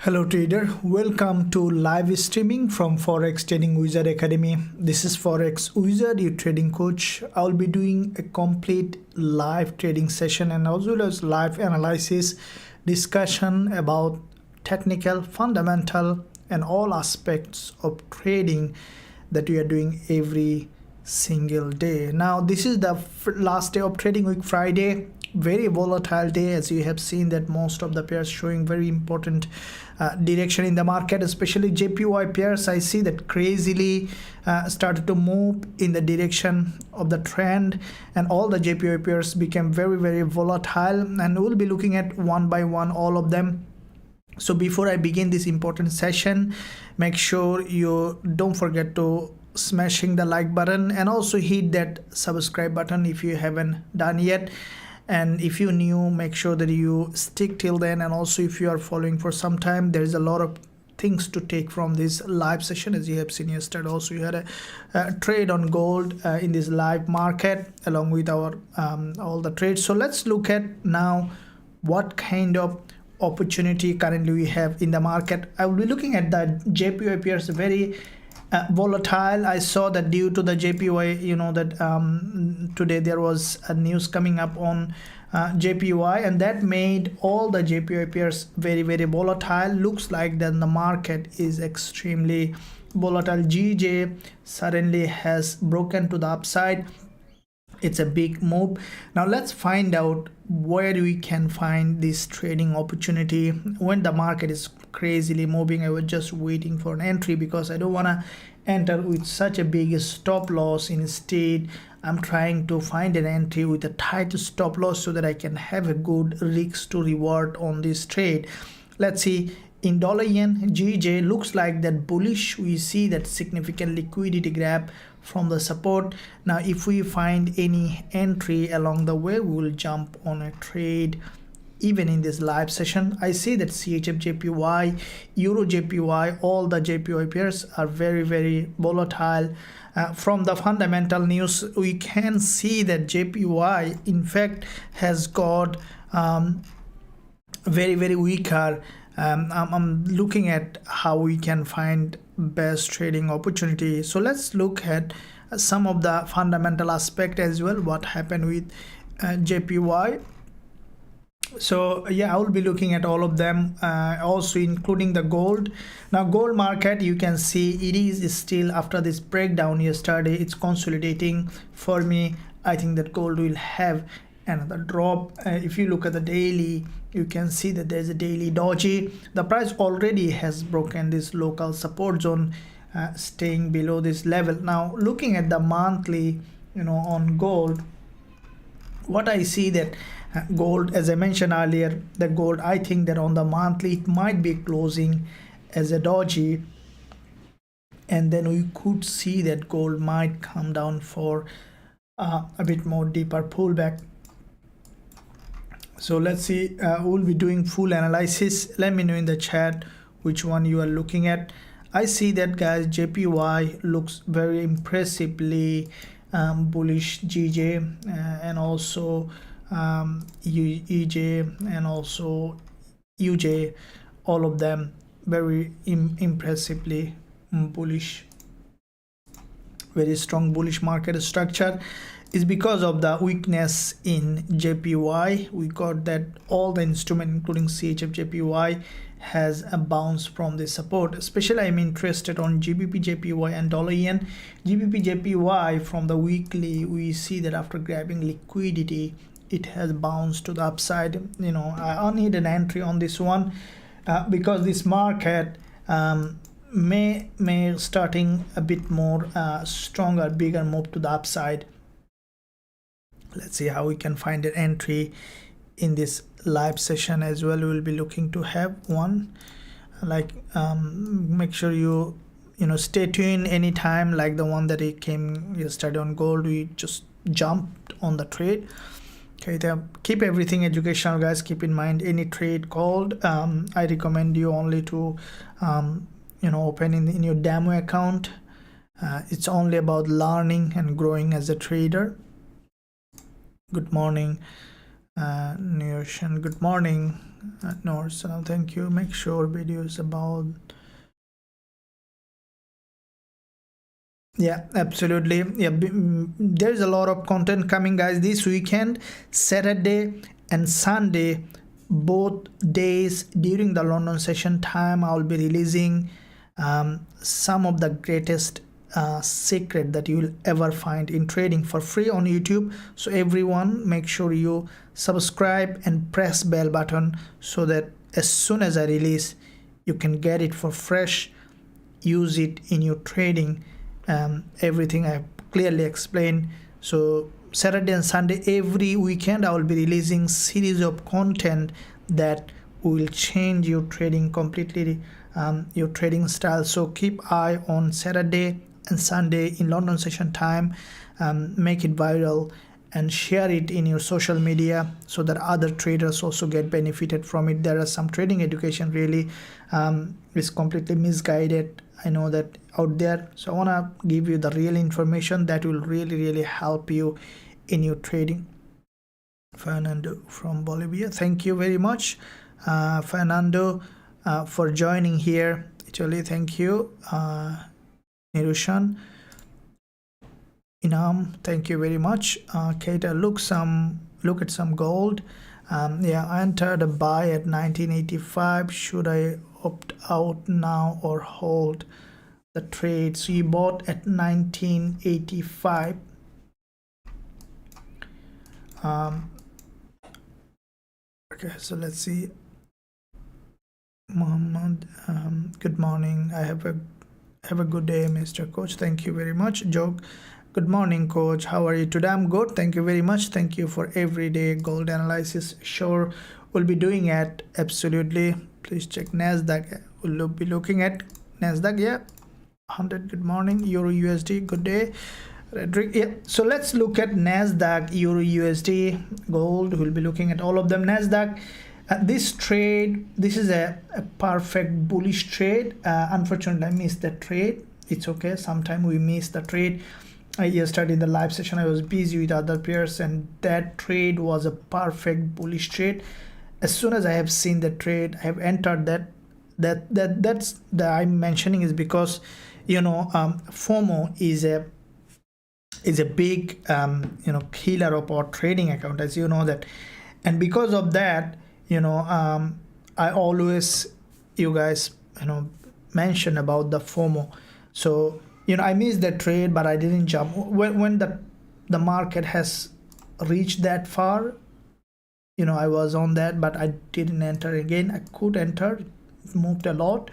Hello trader, welcome to live streaming from Forex Trading Wizard Academy. This is Forex Wizard, your trading coach. I will be doing a complete live trading session and as well as live analysis discussion about technical, fundamental and all aspects of trading that we are doing every single day. Now this is the last day of trading week, Friday. Very volatile day, as you have seen that most of the pairs showing very important direction in the market, especially JPY pairs. I see that crazily started to move in the direction of the trend, and all the JPY pairs became very volatile, and we'll be looking at one by one all of them. So before I begin this important session, make sure you don't forget to smashing the like button and also hit that subscribe button if you haven't done yet. And if you're new, make sure that you stick till then. And also if you are following for some time, there is a lot of things to take from this live session. As you have seen yesterday, also you had a trade on gold in this live market along with our all the trades. So let's look at now what kind of opportunity currently we have in the market. I will be looking at the JPY pairs very volatile. I saw that due to the JPY, you know that today there was a news coming up on JPY, and that made all the JPY pairs very volatile. Looks like then the market is extremely volatile. GJ suddenly has broken to the upside. It's a big move. Now let's find out where we can find this trading opportunity when the market is crazily moving. I was just waiting for an entry because I don't want to enter with such a big stop loss. Instead, I'm trying to find an entry with a tight stop loss so that I can have a good risk to reward on this trade. Let's see. In dollar yen, GJ looks like that bullish. We see that significant liquidity grab from the support. Now if we find any entry along the way, we will jump on a trade even in this live session. I see that CHF-JPY, Euro-JPY, all the JPY pairs are very volatile. From the fundamental news, we can see that JPY in fact has got very weaker. I'm looking at how we can find best trading opportunity. So let's look at some of the fundamental aspect as well, what happened with JPY. So yeah, I will be looking at all of them, also including the gold. Now gold market, you can see it is still after this breakdown yesterday, it's consolidating. For me, I think that gold will have another drop. If you look at the daily, you can see that there's a daily doji. The price already has broken this local support zone, staying below this level. Now looking at the monthly, on gold, what I see that gold, as I mentioned earlier, the gold, I think that on the monthly it might be closing as a doji, and then we could see that gold might come down for a bit more deeper pullback. So let's see, we'll be doing full analysis. Let me know in the chat which one you are looking at. I see that, guys, JPY looks very impressively bullish. GJ and also EJ and also UJ, all of them very impressively bullish. Very strong bullish market structure is because of the weakness in JPY. We got that all the instrument including CHF-JPY has a bounce from the support. Especially I'm interested on GBP-JPY and dollar yen. GBP-JPY from the weekly, we see that after grabbing liquidity, it has bounced to the upside. I need an entry on this one because this market may starting a bit more stronger, bigger move to the upside. Let's see how we can find an entry in this live session as well. We will be looking to have one. Like make sure you stay tuned anytime, like the one that it came yesterday on gold. We just jumped on the trade. Okay, keep everything educational, guys. Keep in mind any trade called, I recommend you only to open in your demo account. It's only about learning and growing as a trader. Good morning. Neoshan, good morning. Norse, thank you. Make sure videos about. Yeah, absolutely. Yeah, there's a lot of content coming, guys, this weekend. Saturday and Sunday, both days during the London session time, I'll be releasing some of the greatest secret that you will ever find in trading for free on YouTube. So everyone, make sure you subscribe and press bell button so that as soon as I release, you can get it for fresh, use it in your trading. Everything I clearly explained. So Saturday and Sunday, every weekend I will be releasing series of content that will change your trading completely, your trading style. So keep eye on Saturday and Sunday in London session time. Make it viral and share it in your social media so that other traders also get benefited from it. There are some trading education really is completely misguided, I know that, out there. So I want to give you the real information that will really help you in your trading. Fernando from Bolivia, thank you very much, Fernando, for joining here. Italy, thank you. Nirushan, Inam, thank you very much. Keita, look at some gold. Yeah, I entered a buy at 1985. Should I opt out now or hold the trade? So you bought at 1985. Okay, so let's see. Mohammed, good morning. Have a good day, Mr. Coach. Thank you very much. Joke, good morning, Coach. How are you today? I'm good. Thank you very much. Thank you for everyday gold analysis. Sure, we'll be doing it. Absolutely. Please check NASDAQ. We'll be looking at NASDAQ. Yeah, 100. Good morning. Euro USD. Good day. Redrick. Yeah. So let's look at NASDAQ, Euro USD, gold. We'll be looking at all of them. NASDAQ. This trade, this is a perfect bullish trade. Unfortunately, I missed the trade. It's okay. Sometimes we miss the trade. Yesterday in the live session, I was busy with other pairs, and that trade was a perfect bullish trade. As soon as I have seen the trade, I have entered that. That's that I'm mentioning is because, you know, FOMO is a big killer of our trading account, as you know that, and because of that, you know, I always, you guys, you know, mention about the FOMO. So, you know, I missed the trade, but I didn't jump when the market has reached that far. You know, I was on that, but I didn't enter again. I could enter, it moved a lot,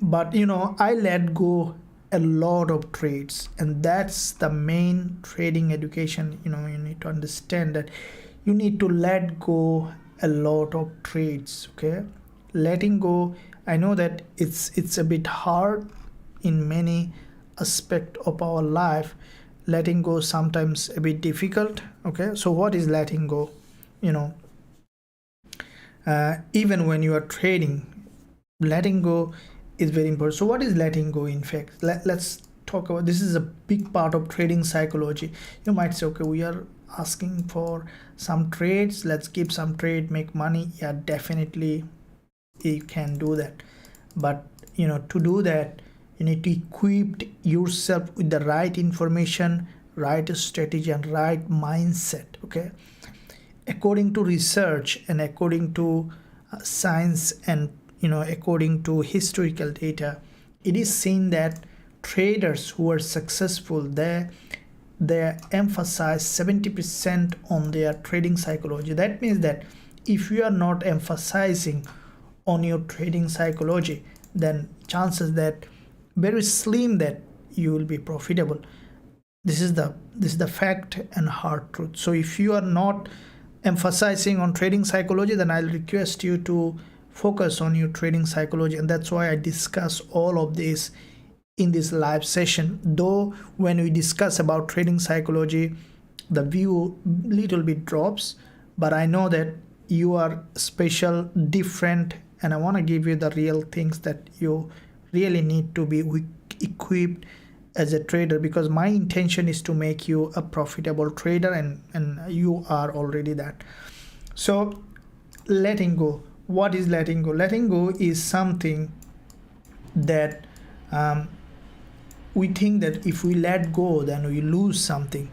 but you know, I let go a lot of trades, and that's the main trading education. You know, you need to understand that you need to let go a lot of trades. Okay, letting go, I know that it's a bit hard in many aspects of our life. Letting go sometimes a bit difficult. Okay, so what is letting go? You know, even when you are trading, letting go is very important. So what is letting go? In fact, let's talk about, this is a big part of trading psychology. You might say, okay, we are asking for some trades, let's keep some trade, make money. Yeah, definitely you can do that, but you know, to do that, you need to equip yourself with the right information, right strategy, and right mindset. Okay, according to research and according to science, and you know, according to historical data, it is seen that traders who are successful, they emphasize 70% on their trading psychology. That means that if you are not emphasizing on your trading psychology, then chances that very slim that you will be profitable. This is the fact and hard truth. So if you are not emphasizing on trading psychology, then I'll request you to focus on your trading psychology, and that's why I discuss all of this in this live session. Though when we discuss about trading psychology, the view little bit drops, but I know that you are special, different, and I want to give you the real things that you really need to be equipped as a trader, because my intention is to make you a profitable trader, and you are already that. So letting go. What is letting go? Letting go is something that we think that if we let go, then we lose something.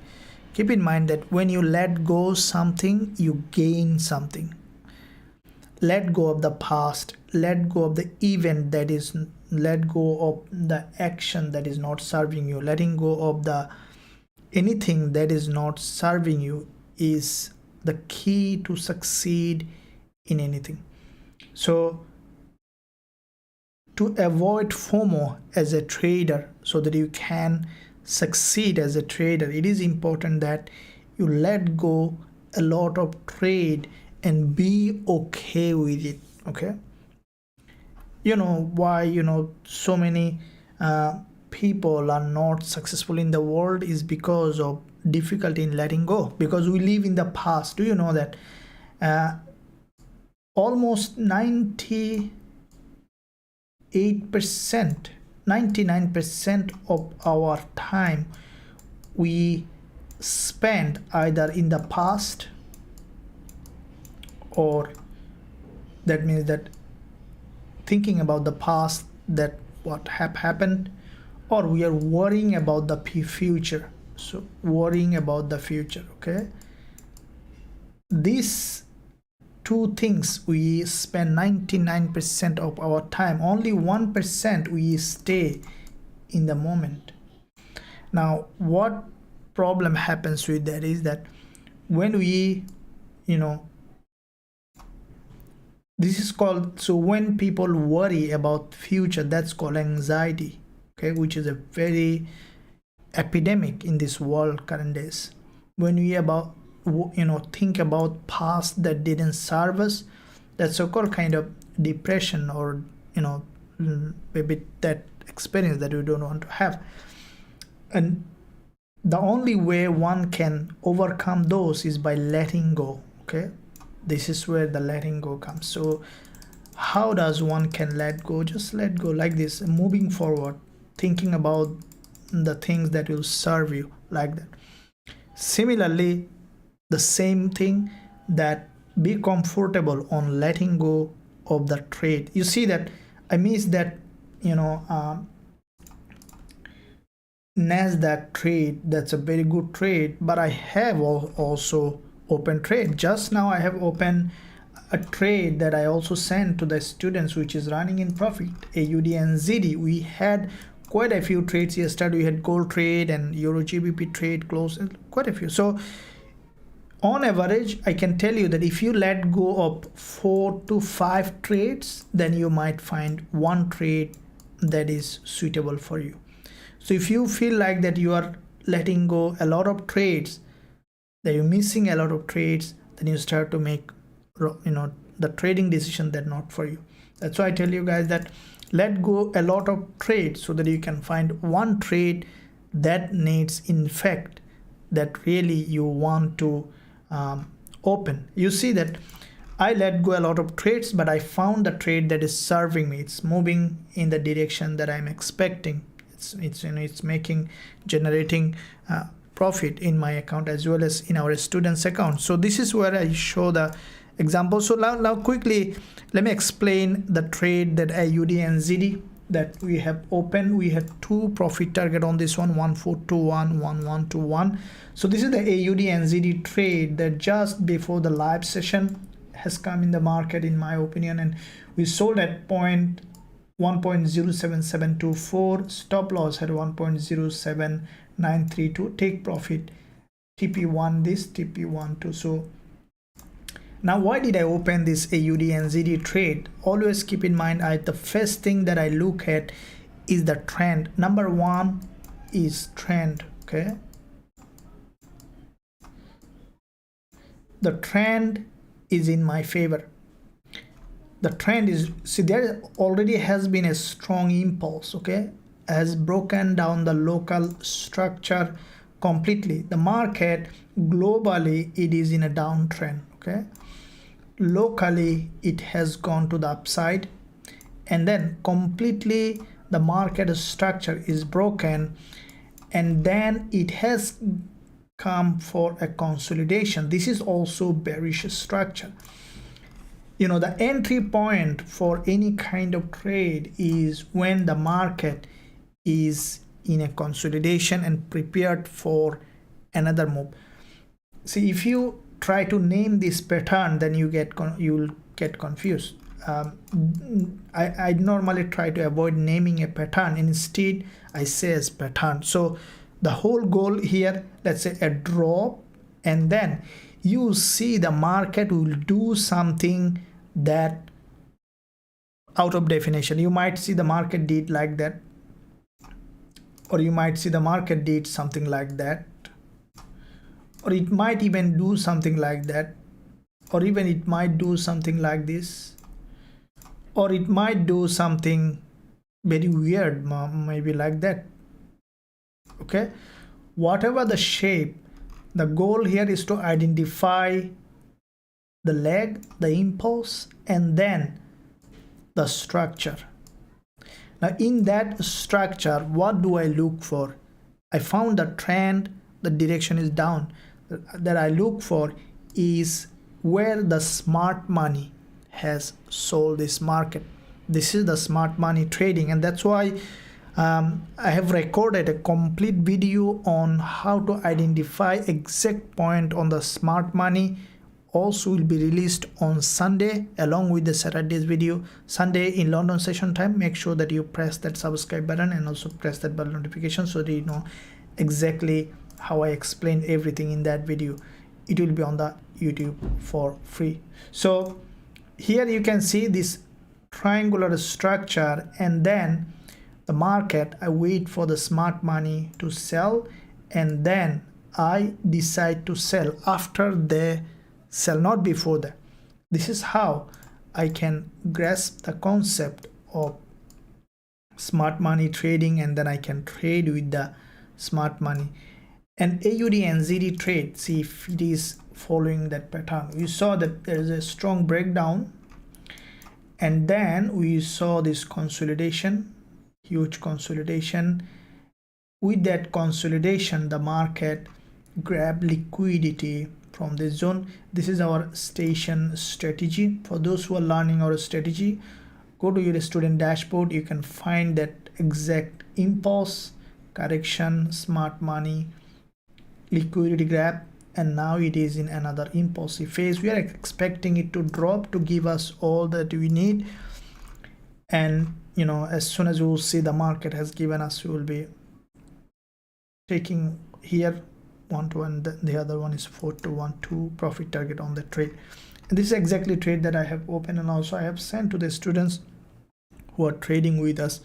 Keep in mind that when you let go something, you gain something. Let go of the past, let go of the event that is, let go of the action that is not serving you. Letting go of the anything that is not serving you is the key to succeed in anything. So to avoid FOMO as a trader, so that you can succeed as a trader, it is important that you let go a lot of trade and be okay with it. Okay, you know why, you know, so many people are not successful in the world is because of difficulty in letting go, because we live in the past. Do you know that almost 98%, 99% of our time we spend either in the past, or that means that thinking about the past, that what happened, or we are worrying about the future. So worrying about the future. Okay, these two things we spend 99% of our time. Only 1% we stay in the moment. Now what problem happens with that is that when we, you know, this is called, so when people worry about future, that's called anxiety. Okay, which is a very epidemic in this world current days. When we about, you know, think about past that didn't serve us, that's so-called kind of depression, or, you know, maybe that experience that we don't want to have. And the only way one can overcome those is by letting go. Okay, this is where the letting go comes. So how does one can let go? Just let go like this, moving forward, thinking about the things that will serve you, like that. Similarly, the same thing, that be comfortable on letting go of the trade. You see that I missed that, you know, NASDAQ trade. That's a very good trade, but I have also open trade. Just now I have opened a trade that I also sent to the students, which is running in profit, AUD and ZD. We had quite a few trades yesterday. We had gold trade and Euro GBP trade close, quite a few. So on average, I can tell you that if you let go of 4 to 5 trades, then you might find one trade that is suitable for you. So if you feel like that you are letting go a lot of trades, that you're missing a lot of trades, then you start to make, you know, the trading decision that not for you. That's why I tell you guys that let go a lot of trades, so that you can find one trade that needs, in fact, that really you want to open. You see that I let go a lot of trades, but I found the trade that is serving me. It's moving in the direction that I'm expecting. It's you know, it's generating profit in my account as well as in our students account. So this is where I show the example. So now quickly let me explain the trade that AUD and ZD that we have opened. We had 2 profit target on this one, 1421, 1121. So this is the AUD and ZD trade that just before the live session has come in the market, in my opinion, and we sold at 1.07724. Stop loss at 1.07932. Take profit TP1 this, TP1 2. So now why did I open this AUD and ZD trade? Always keep in mind, the first thing that I look at is the trend. Number 1 is trend. Okay, the trend is in my favor. The trend is, see, there already has been a strong impulse. Okay, has broken down the local structure completely. The market globally, it is in a downtrend. Okay, locally it has gone to the upside, and then completely the market structure is broken, and then it has come for a consolidation. This is also bearish structure. You know, the entry point for any kind of trade is when the market is in a consolidation and prepared for another move. See, if you try to name this pattern, then you'll get confused. I normally try to avoid naming a pattern. Instead, I say as pattern. So the whole goal here, let's say a drop, and then you see the market will do something that out of definition. You might see the market did like that, or you might see the market did something like that, or it might even do something like that, or even it might do something like this, or it might do something very weird, maybe like that. Okay, whatever the shape, the goal here is to identify the leg, the impulse, and then the structure. Now in that structure, what do I look for? I found the trend, the direction is down. That I look for is where the smart money has sold this market. This is the smart money trading, and that's why I have recorded a complete video on how to identify exact point on the smart money. Also will be released on Sunday along with the Saturday's video. Sunday in London session time. Make sure that you press that subscribe button and also press that bell notification so that you know exactly how I explained everything in that video. It will be on the YouTube for free. So here you can see this triangular structure, and then the market, I wait for the smart money to sell, and then I decide to sell after they sell, not before that. This is how I can grasp the concept of smart money trading, and then I can trade with the smart money. And AUD NZD trade, see if it is following that pattern. We saw that there is a strong breakdown, and then we saw this consolidation, huge consolidation. With that consolidation, the market grabbed liquidity from this zone. This is our station strategy. For those who are learning our strategy, go to your student dashboard. You can find that exact impulse, correction, smart money, liquidity grab, and now it is in another impulsive phase. We are expecting it to drop to give us all that we need, and you know, as soon as we will see the market has given us, we will be taking here 1 to 1, the other one is 4 to 1, 2 profit target on the trade. And this is exactly trade that I have opened, and also I have sent to the students who are trading with us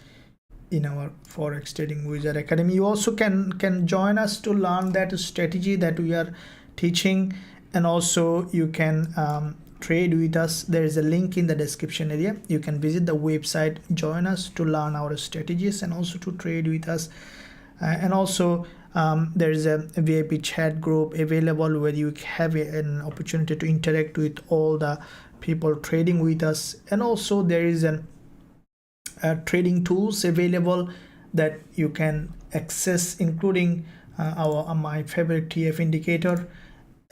in our Forex Trading Wizard Academy. You also can join us to learn that strategy that we are teaching, and also you can trade with us. There is a link in the description area. You can visit the website, join us to learn our strategies and also to trade with us. And also there is a VIP chat group available where you have an opportunity to interact with all the people trading with us. And also there is a trading tools available that you can access, including my favorite TF indicator,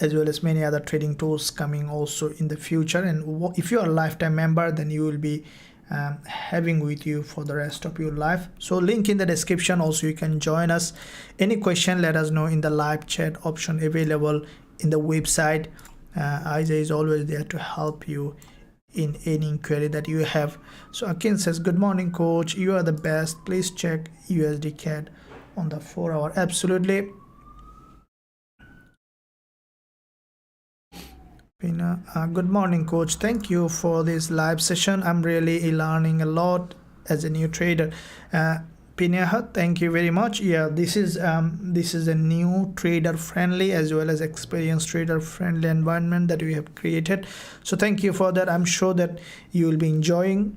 as well as many other trading tools coming also in the future. And if you are a lifetime member, then you will be having with you for the rest of your life. So link in the description. Also you can join us. Any question, let us know in the live chat option available in the website. Isaiah is always there to help you in any inquiry that you have. So Akin says, good morning coach, you are the best, please check USD CAD on the 4 hour. Absolutely. Pina, good morning coach, thank you for this live session. I'm really learning a lot as a new trader. Pinaha, thank you very much. Yeah, this is a new trader friendly as well as experienced trader friendly environment that we have created. So thank you for that. I'm sure that you will be enjoying.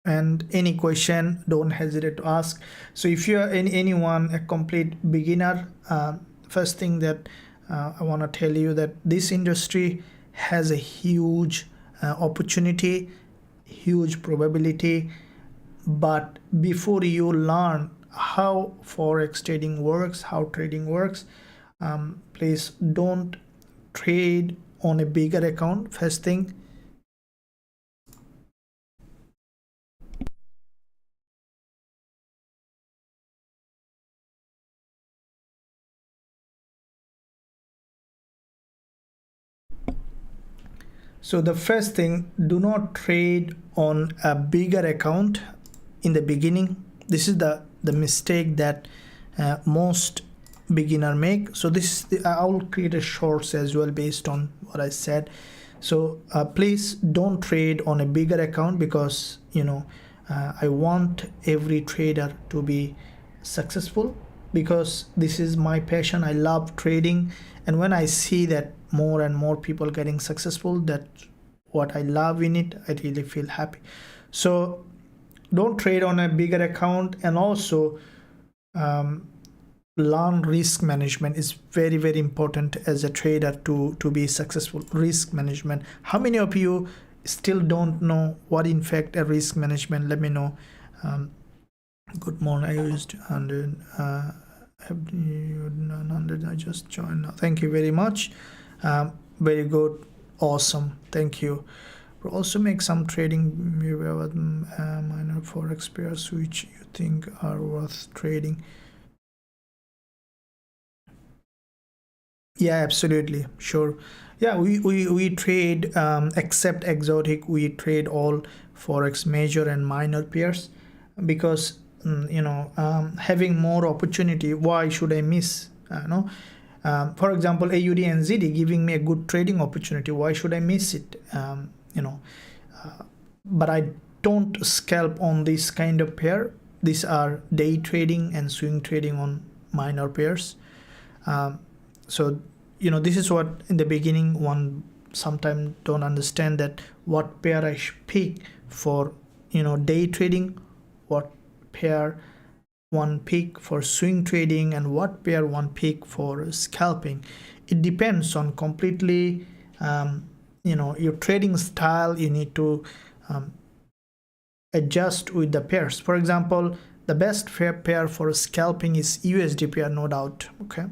And any question, don't hesitate to ask. So if you are anyone a complete beginner, first thing that I want to tell you that this industry has a huge opportunity, huge probability. but before you learn how forex trading works, how trading works, please don't trade on a bigger account. First thing, so the first thing, do not trade on a bigger account in the beginning. This is the mistake that most beginner make. So this is the, I will create a shorts as well based on what I said. So please don't trade on a bigger account, because you know I want every trader to be successful, because this is my passion. I love trading, and when I see that more and more people getting successful, that's what I love in it. I really feel happy. So don't trade on a bigger account, and also learn risk management is very, very important as a trader to be successful. Risk management, how many of you still don't know what in fact a risk management? Let me know. Good morning. I used 100 900. I just joined now. Thank you very much. Very good, awesome, thank you. We'll also make some trading minor forex pairs which you think are worth trading. Yeah, absolutely, sure. Yeah, we trade except exotic, we trade all forex major and minor pairs, because you know, having more opportunity, why should I miss? No, for example, AUD and ZD giving me a good trading opportunity, why should I miss it? You know, but I don't scalp on this kind of pair. These are day trading and swing trading on minor pairs. So you know, this is what in the beginning one sometimes don't understand, that what pair I should pick for, you know, day trading, what pair one pick for swing trading, and what pair one pick for scalping. It depends on completely you know, your trading style. You need to adjust with the pairs. For example, the best pair for scalping is USDPR, no doubt. Okay,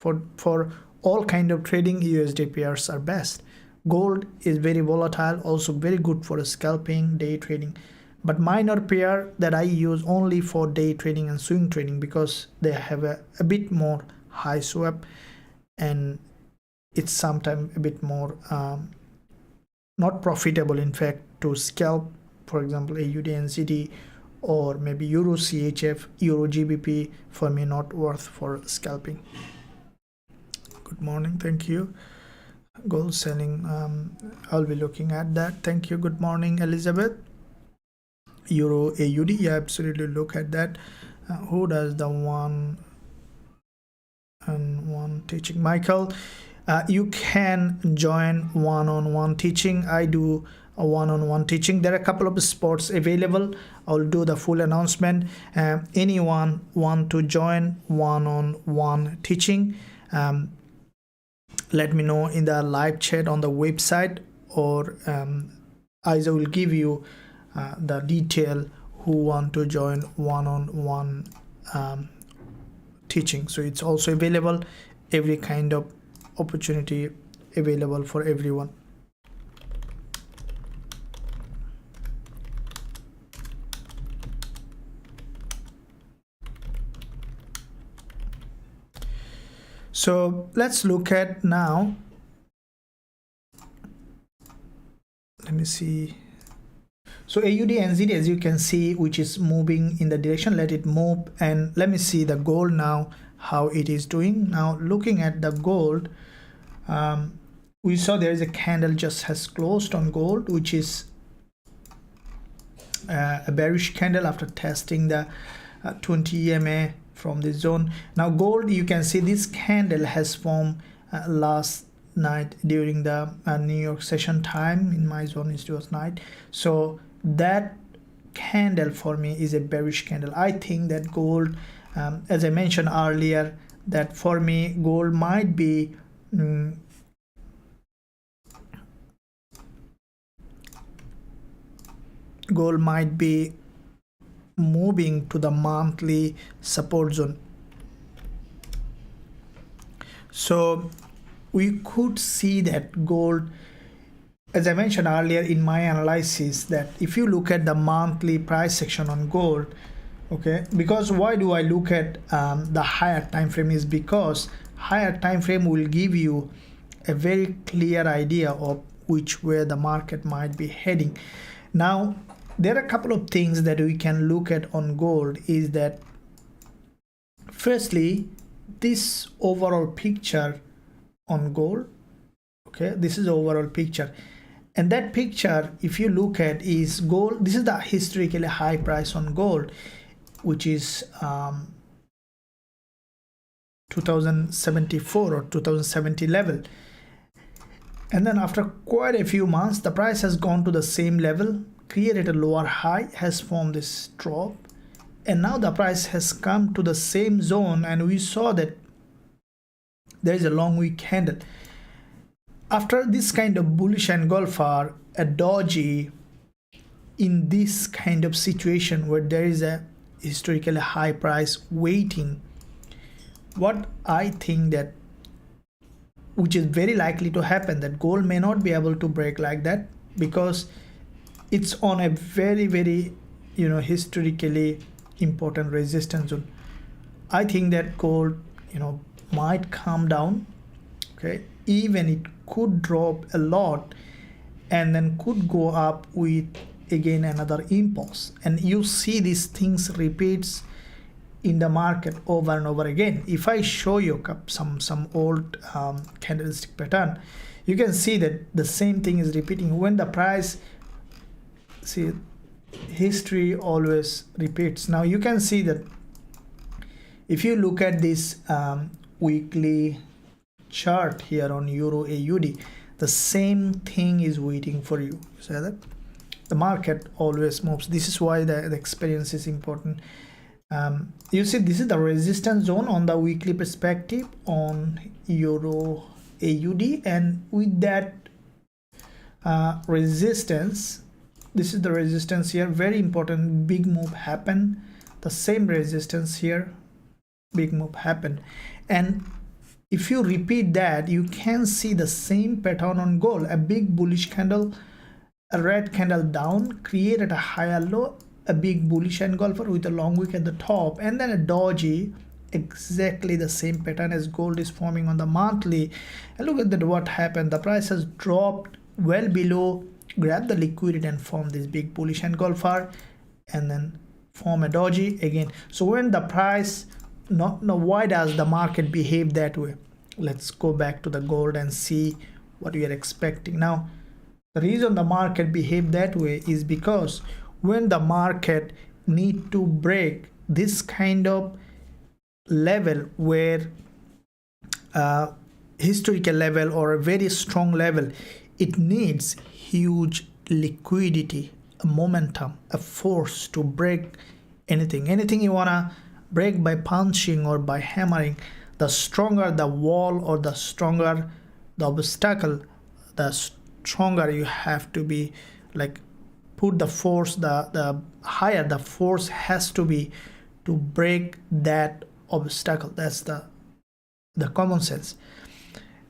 for all kind of trading, USD pairs are best. Gold is very volatile, also very good for scalping, day trading. But minor pair that I use only for day trading and swing trading, because they have a bit more high swap, and it's sometimes a bit more not profitable in fact to scalp. For example, AUD and ZD, or maybe Euro CHF, Euro GBP, for me not worth for scalping. Good morning, thank you. Gold selling, I'll be looking at that. Thank you. Good morning, Elizabeth. Euro AUD, yeah, absolutely, look at that. Who does the one and one teaching? Michael, you can join one-on-one teaching. I do a one-on-one teaching. There are a couple of spots available. I'll do the full announcement. Anyone want to join one-on-one teaching, let me know in the live chat on the website, or Isa will give you the detail who want to join one-on-one teaching. So it's also available, every kind of opportunity available for everyone. So let's look at now. Let me see. So AUD and ZD, as you can see, which is moving in the direction, let it move. And let me see the gold now, how it is doing. Now looking at the gold, we saw there is a candle just has closed on gold, which is a bearish candle after testing the 20 EMA from the zone. Now gold, you can see this candle has formed last night during the New York session time. In my zone it was night. So that candle for me is a bearish candle. I think that gold, as I mentioned earlier, that for me gold might be moving to the monthly support zone. So we could see that gold, as I mentioned earlier in my analysis, that if you look at the monthly price section on gold, okay, because why do I look at the higher time frame is because higher time frame will give you a very clear idea of which way the market might be heading. Now there are a couple of things that we can look at on gold is that firstly, this overall picture on gold, okay, this is the overall picture, and that picture, if you look at, is gold. This is the historically high price on gold, which is 2074 or 2070 level, and then after quite a few months the price has gone to the same level, created a lower high, has formed this drop, and now the price has come to the same zone, and we saw that there is a long wick candle. After this kind of bullish engulfer, a doji in this kind of situation where there is a historically high price waiting, what I think that, which is very likely to happen, that gold may not be able to break like that because it's on a very, very, historically important resistance zone. I think that gold, might come down, okay, even it could drop a lot and then could go up with again another impulse, and you see these things repeats in the market over and over again. If I show you some old candlestick pattern, you can see that the same thing is repeating when the price, see, history always repeats. Now you can see that if you look at this weekly chart here on Euro AUD, the same thing is waiting for you. See that the market always moves. This is why the experience is important. You see, this is the resistance zone on the weekly perspective on Euro AUD, and with that resistance, this is the resistance here, very important, big move happen. The same resistance here, big move happen, and if you repeat that, you can see the same pattern on gold. A big bullish candle, a red candle down, created a higher low, a big bullish engulfer with a long wick at the top, and then a doji, exactly the same pattern as gold is forming on the monthly. And look at that, what happened, the price has dropped well below, grab the liquidity and form this big bullish engulfer, and then form a doji again. So when the price, now why does the market behave that way? Let's go back to the gold and see what we are expecting. Now the reason the market behave that way is because when the market need to break this kind of level where historical level or a very strong level, it needs huge liquidity, a momentum, a force to break anything you wanna break by punching or by hammering. The stronger the wall or the stronger the obstacle, the stronger you have to be, like put the force, the higher the force has to be to break that obstacle. That's the common sense.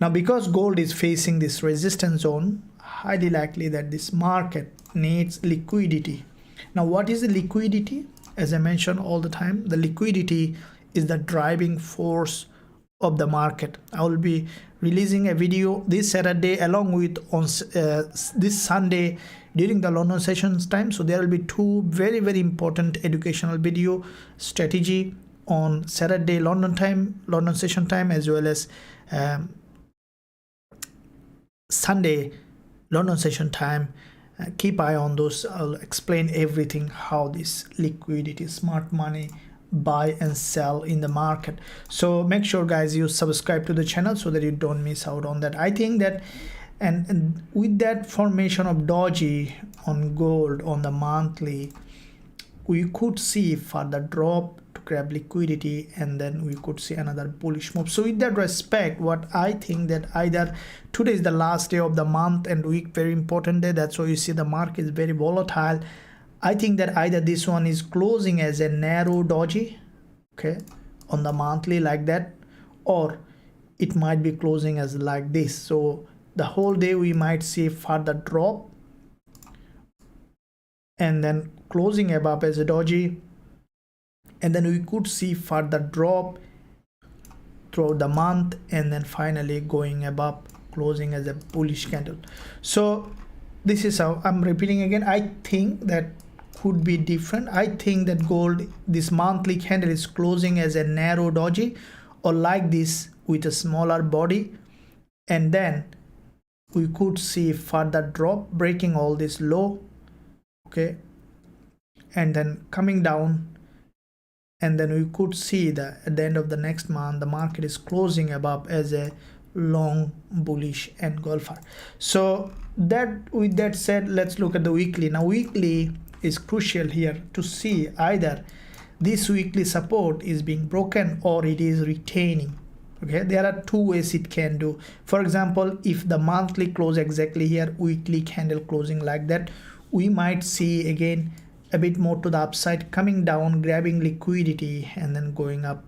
Now because gold is facing this resistance zone, highly likely that this market needs liquidity. Now what is the liquidity? As I mentioned all the time, the liquidity is the driving force of the market. I will be releasing a video this Saturday along with on this Sunday during the London sessions time. So there will be two very, very important educational video strategy on Saturday London session time, as well as Sunday London session time. Keep eye on those. I'll explain everything, how this liquidity, smart money, buy and sell in the market. So make sure guys you subscribe to the channel so that you don't miss out on that. I think that and with that formation of doji on gold on the monthly, we could see further drop to grab liquidity, and then we could see another bullish move. So with that respect, what I think that either today is the last day of the month and week, very important day, that's why you see the market is very volatile. I think that either this one is closing as a narrow doji, okay, on the monthly like that, or it might be closing as like this. So the whole day we might see further drop and then closing above as a doji, and then we could see further drop throughout the month, and then finally going above, closing as a bullish candle. So this is how I'm repeating again. I think that could be different. I think that gold, this monthly candle is closing as a narrow doji or like this with a smaller body, and then we could see further drop breaking all this low, okay, and then coming down, and then we could see that at the end of the next month the market is closing above as a long bullish engulfer. So that, with that said, let's look at the weekly. Now weekly is crucial here to see either this weekly support is being broken or it is retaining. Okay, there are two ways it can do. For example, if the monthly close exactly here, weekly candle closing like that, we might see again a bit more to the upside, coming down, grabbing liquidity, and then going up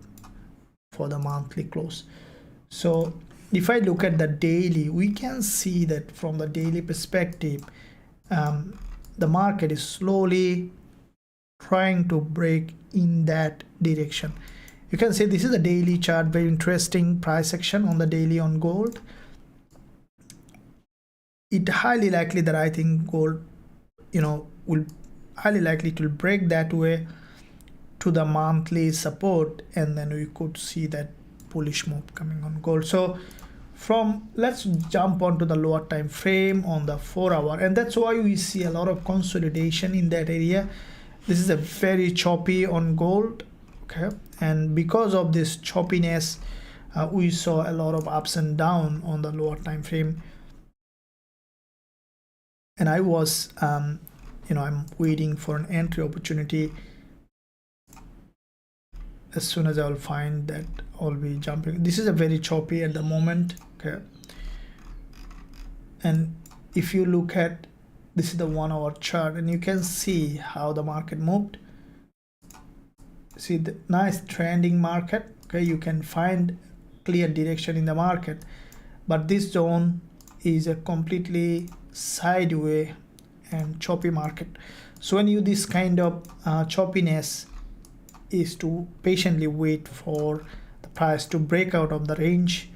for the monthly close. So if I look at the daily, we can see that from the daily perspective, the market is slowly trying to break in that direction. You can say this is a daily chart, very interesting price action on the daily on gold. It highly likely that I think gold, will highly likely to break that way to the monthly support, and then we could see that bullish move coming on gold. So let's jump onto the lower time frame on the 4 hour, and that's why we see a lot of consolidation in that area. This is a very choppy on gold, okay, and because of this choppiness, we saw a lot of ups and down on the lower time frame. And I was I'm waiting for an entry opportunity. As soon as I will find that, I'll be jumping. This is a very choppy at the moment, okay, and if you look at, this is the 1 hour chart, and you can see how the market moved. See the nice trending market, okay, you can find clear direction in the market, but this zone is a completely sideways and choppy market. So when you this kind of choppiness is to patiently wait for the price to break out of the range,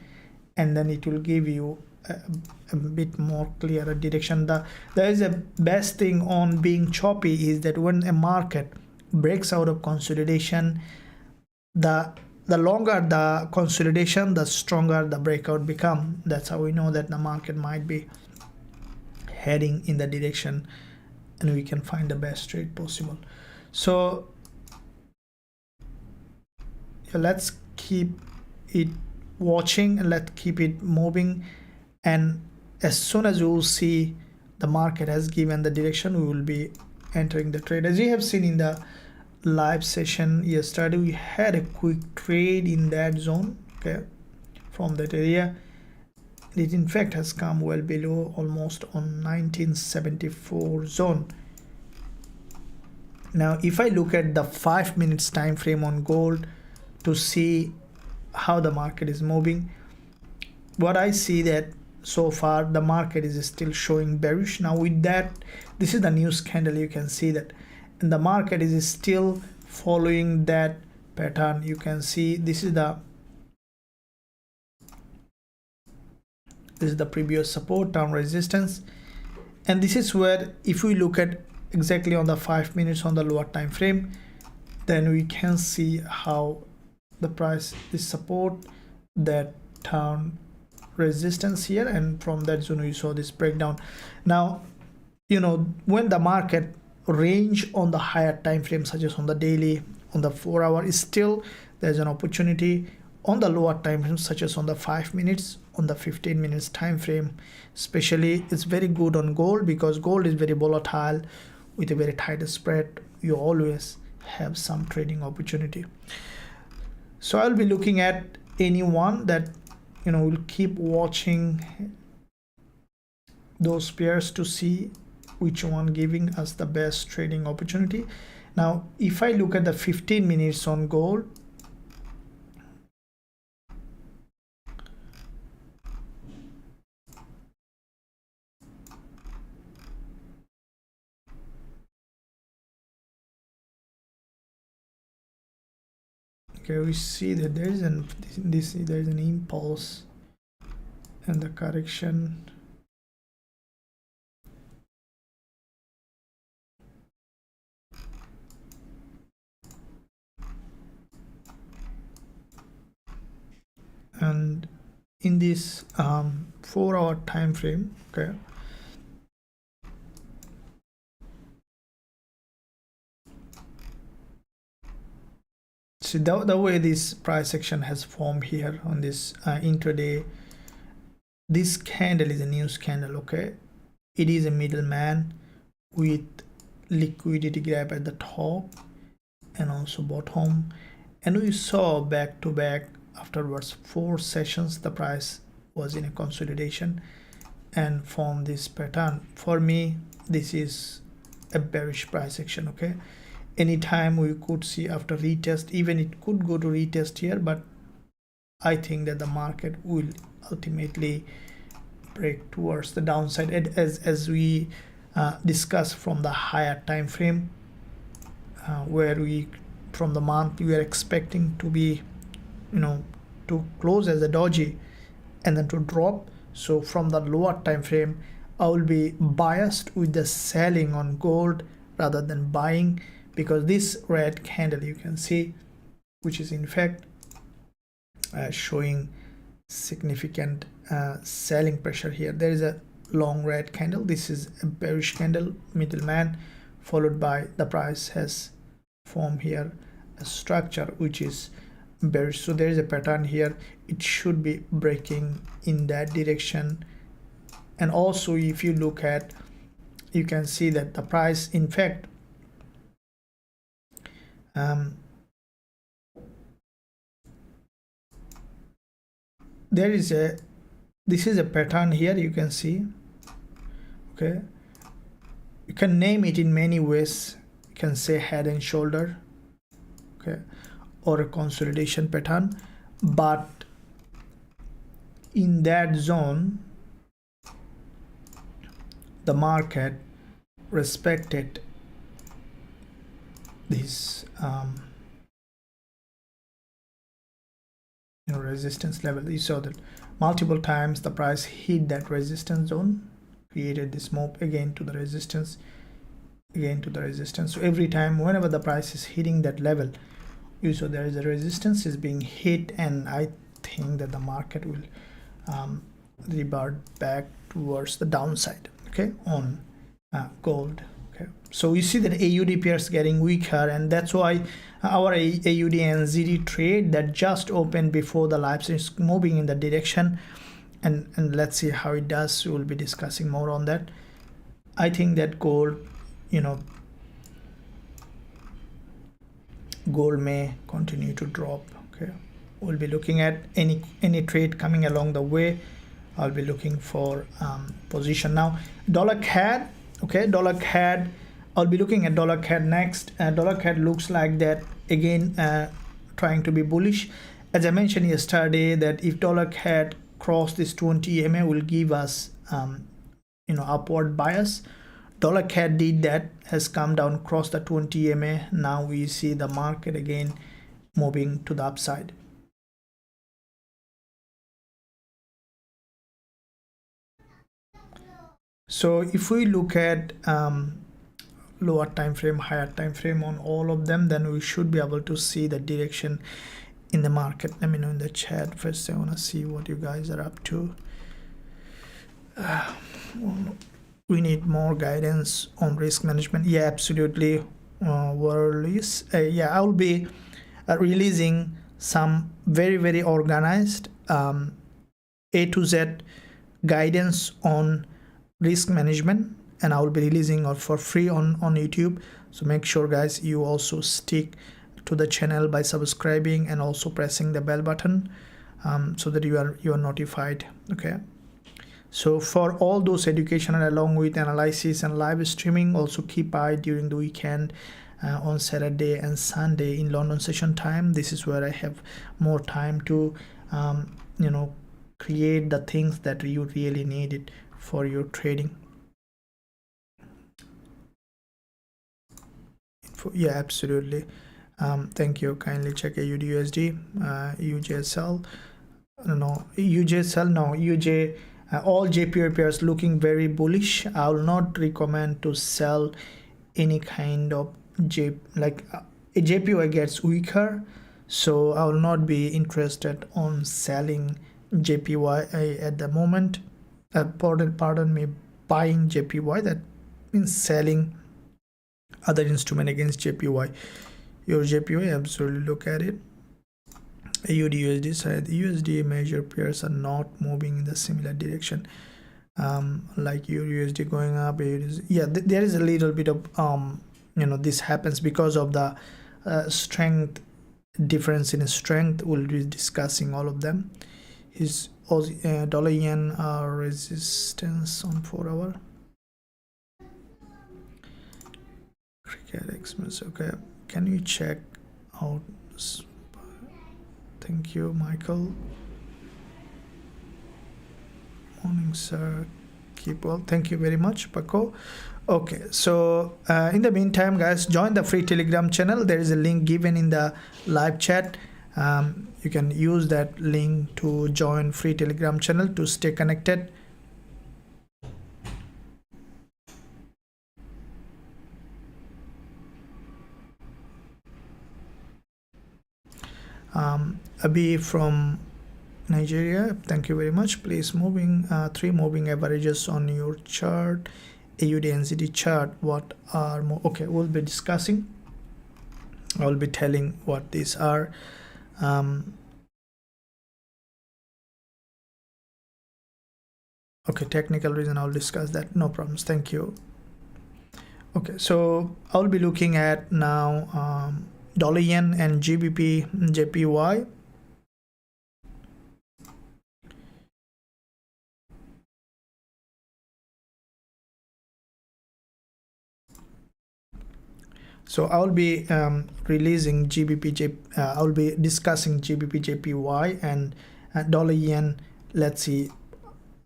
and then it will give you a bit more clearer direction. There is a best thing on being choppy is that when a market breaks out of consolidation, the longer the consolidation, the stronger the breakout become. That's how we know that the market might be heading in the direction, and we can find the best trade possible. So let's keep it watching and let's keep it moving, and as soon as you will see the market has given the direction, we will be entering the trade. As you have seen in the live session yesterday, we had a quick trade in that zone, okay, from that area. It in fact has come well below, almost on 1974 zone. Now if I look at the 5 minutes time frame on gold to see how the market is moving, what I see that so far the market is still showing bearish. Now with that, this is the news candle, you can see that, and the market is still following that pattern. You can see this is the previous support, down resistance, and this is where, if we look at exactly on the 5 minutes on the lower time frame, then we can see how the price is support, that down resistance here, and from that zone we saw this breakdown. Now when the market range on the higher time frame, such as on the daily, on the 4 hour, is still there's an opportunity. On the lower time frame, such as on the 5 minutes, on the 15 minutes time frame especially, it's very good on gold, because gold is very volatile with a very tight spread. You always have some trading opportunity. So I'll be looking at anyone that will keep watching those pairs to see which one giving us the best trading opportunity. Now if I look at the 15 minutes on gold, okay, we see that there is an impulse and the correction. And in this 4-hour time frame, okay, so the way this price action has formed here on this intraday, this candle is a news candle. Okay, it is a middleman with liquidity gap at the top and also bottom, and we saw back to back afterwards 4 sessions the price was in a consolidation and formed this pattern. For me, this is a bearish price action. Okay, anytime we could see after retest, even it could go to retest here, but I think that the market will ultimately break towards the downside as we discussed from the higher time frame, where we from the month we are expecting to be, you know, to close as a doji and then to drop. So from the lower time frame, I will be biased with the selling on gold rather than buying, because this red candle you can see, which is in fact showing significant selling pressure here. There is a long red candle. This is a bearish candle, middleman, followed by the price has formed here a structure which is bearish. So there is a pattern here. It should be breaking in that direction. And also if you look at, you can see that the price in fact this is a pattern here, you can see. Okay, you can name it in many ways. You can say head and shoulder, okay, or a consolidation pattern, but in that zone the market respected this resistance level. You saw that multiple times the price hit that resistance zone, created this move again to the resistance, again to the resistance. So every time whenever the price is hitting that level, you saw there is a resistance is being hit, and I think that the market will revert back towards the downside, okay, on gold. Okay, so you see that AUD pairs getting weaker, and that's why our AUD NZD trade that just opened before the live is moving in the direction, and let's see how it does. We'll be discussing more on that. I think that gold, you know, gold may continue to drop. Okay, we'll be looking at any trade coming along the way. I'll be looking for position. Now dollar CAD, okay, dollar CAD, I'll be looking at dollar CAD next. Dollar CAD looks like that again, trying to be bullish. As I mentioned yesterday, that if dollar CAD cross this 20 EMA will give us upward bias. Dollar CAD did that, has come down, crossed the 20 EMA. Now we see the market again moving to the upside. So if we look at lower time frame, higher time frame on all of them, then we should be able to see the direction in the market. Let me know in the chat. First I want to see what you guys are up to. We need more guidance on risk management. Yeah, absolutely. Yeah, I will be releasing some very organized A to Z guidance on risk management, and I will be releasing it for free on YouTube. So make sure guys you also stick to the channel by subscribing and also pressing the bell button, so that you are notified. Okay, So for all those educational along with analysis and live streaming, also keep eye during the weekend on Saturday and Sunday in London session time. This is where I have more time to you know, create the things that you really needed for your trading. Yeah, absolutely. Thank you. Kindly check AUD/USD, UJSL. No, UJSL. No, UJ. All JPY pairs looking very bullish. I will not recommend to sell any kind of a JPY gets weaker, so I will not be interested on selling JPY at the moment. Pardon me, buying JPY. That means selling other instrument against JPY. Your JPY, absolutely look at it. AUD/USD side, USD major pairs are not moving in the similar direction. Like USD going up, yeah, there is a little bit of you know, this happens because of the strength difference in strength. We'll be discussing all of them. His dollar yen resistance on 4 hour. Cricket Xmas. Okay, can you check out? Thank you, Michael. Morning, sir. Keep well. Thank you very much, Paco. Okay, so in the meantime, guys, join the free Telegram channel. There is a link given in the live chat. You can use that link to join free Telegram channel to stay connected. Abi from Nigeria, thank you very much. Please moving 3 moving averages on your chart, AUD NZD chart. What are more? Okay, we'll be discussing. I'll be telling what these are. Okay, technical reason, I'll discuss that. No problems. Thank you. Okay, so I'll be looking at now dollar yen and GBP JPY. So I'll be releasing I'll be discussing GBP JPY and dollar yen. Let's see.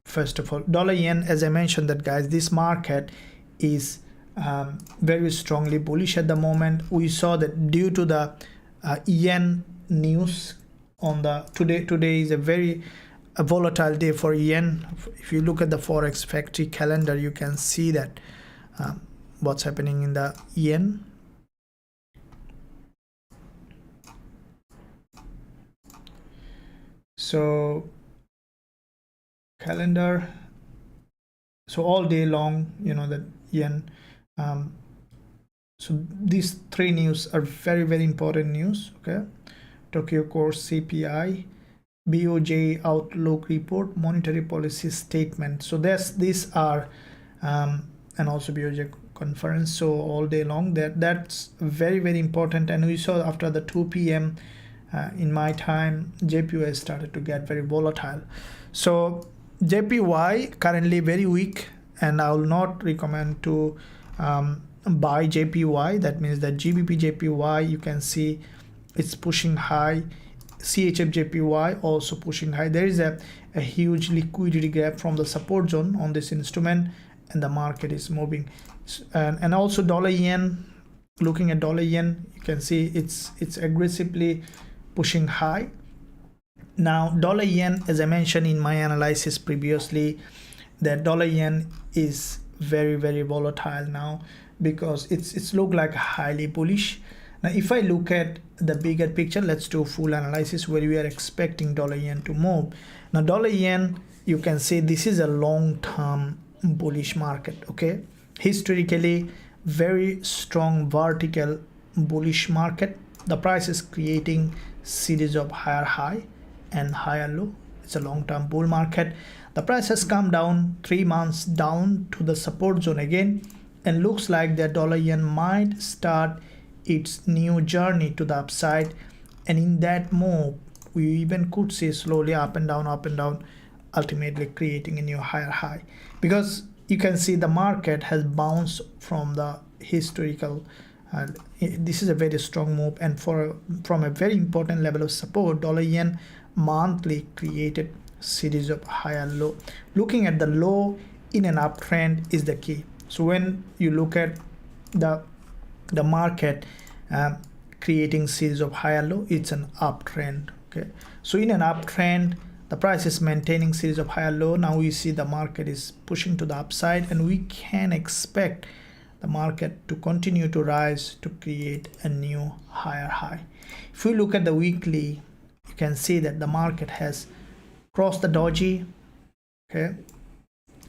First of all, dollar yen, as I mentioned that, guys, this market is very strongly bullish at the moment. We saw that due to the yen news on the today is a very volatile day for yen. If you look at the Forex factory calendar, you can see that what's happening in the yen. So calendar, so all day long, you know, that yen. So these 3 news are very important news. Okay, Tokyo Core CPI, BOJ outlook report, monetary policy statement. So these are and also BOJ conference. So all day long, that's very important. And we saw after the 2 p.m. In my time, JPY started to get very volatile. So JPY currently very weak, and I will not recommend to buy JPY. That means that GBP JPY, you can see it's pushing high. CHF JPY also pushing high. There is a huge liquidity gap from the support zone on this instrument, and the market is moving. And also dollar yen, looking at dollar yen, you can see it's aggressively pushing high. Now dollar yen, as I mentioned in my analysis previously, that dollar yen is very volatile now because it's look like highly bullish. Now if I look at the bigger picture, let's do full analysis where we are expecting dollar yen to move. Now dollar yen, you can see this is a long-term bullish market. Okay, historically very strong vertical bullish market. The price is creating series of higher high and higher low. It's a long-term bull market. The price has come down 3 months down to the support zone again, and looks like the dollar yen might start its new journey to the upside. And in that move, we even could see slowly up and down ultimately creating a new higher high, because you can see the market has bounced from the historical this is a very strong move, and from a very important level of support, dollar yen monthly created series of higher low. Looking at the low in an uptrend is the key. So when you look at the market creating series of higher low, it's an uptrend. Okay, so in an uptrend, the price is maintaining series of higher low. Now we see the market is pushing to the upside, and we can expect the market to continue to rise to create a new higher high. If we look at the weekly, you can see that the market has crossed the doji, okay,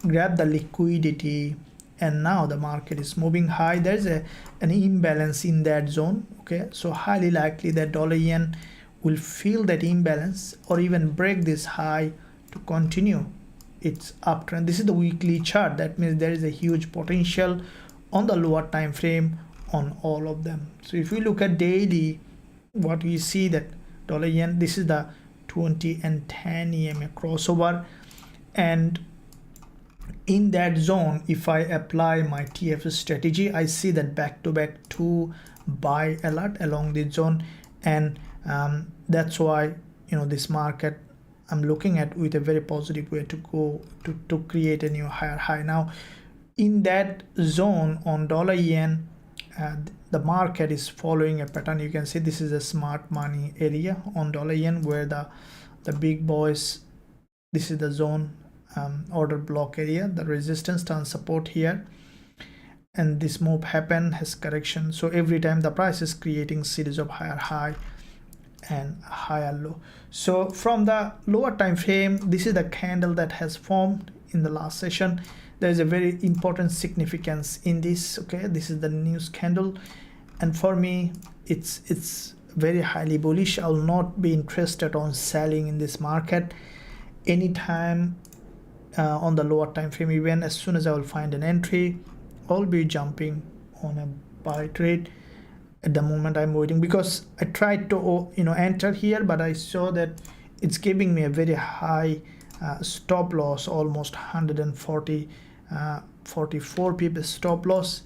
grabbed the liquidity, and now the market is moving high. There's an imbalance in that zone. Okay, so highly likely that dollar yen will feel that imbalance or even break this high to continue its uptrend. This is the weekly chart. That means there is a huge potential on the lower time frame on all of them. So if we look at daily, what we see that dollar yen, this is the 20 and 10 EMA crossover, and in that zone, if I apply my TF strategy, I see that back-to-back 2 buy alert along this zone, and that's why this market I'm looking at with a very positive way to go to create a new higher high. Now in that zone on dollar yen, the market is following a pattern. You can see this is a smart money area on dollar yen where the big boys, this is the zone, order block area, the resistance turns support here, and this move happen has correction. So every time the price is creating series of higher high and higher low. So from the lower time frame, this is the candle that has formed in the last session. There is a very important significance in this. Okay, this is the news candle, and for me it's very highly bullish. I will not be interested on selling in this market anytime on the lower time frame. Even as soon as I will find an entry, I'll be jumping on a buy trade. At the moment I'm waiting, because I tried to enter here, but I saw that it's giving me a very high stop loss, almost 140 44 pips stop loss,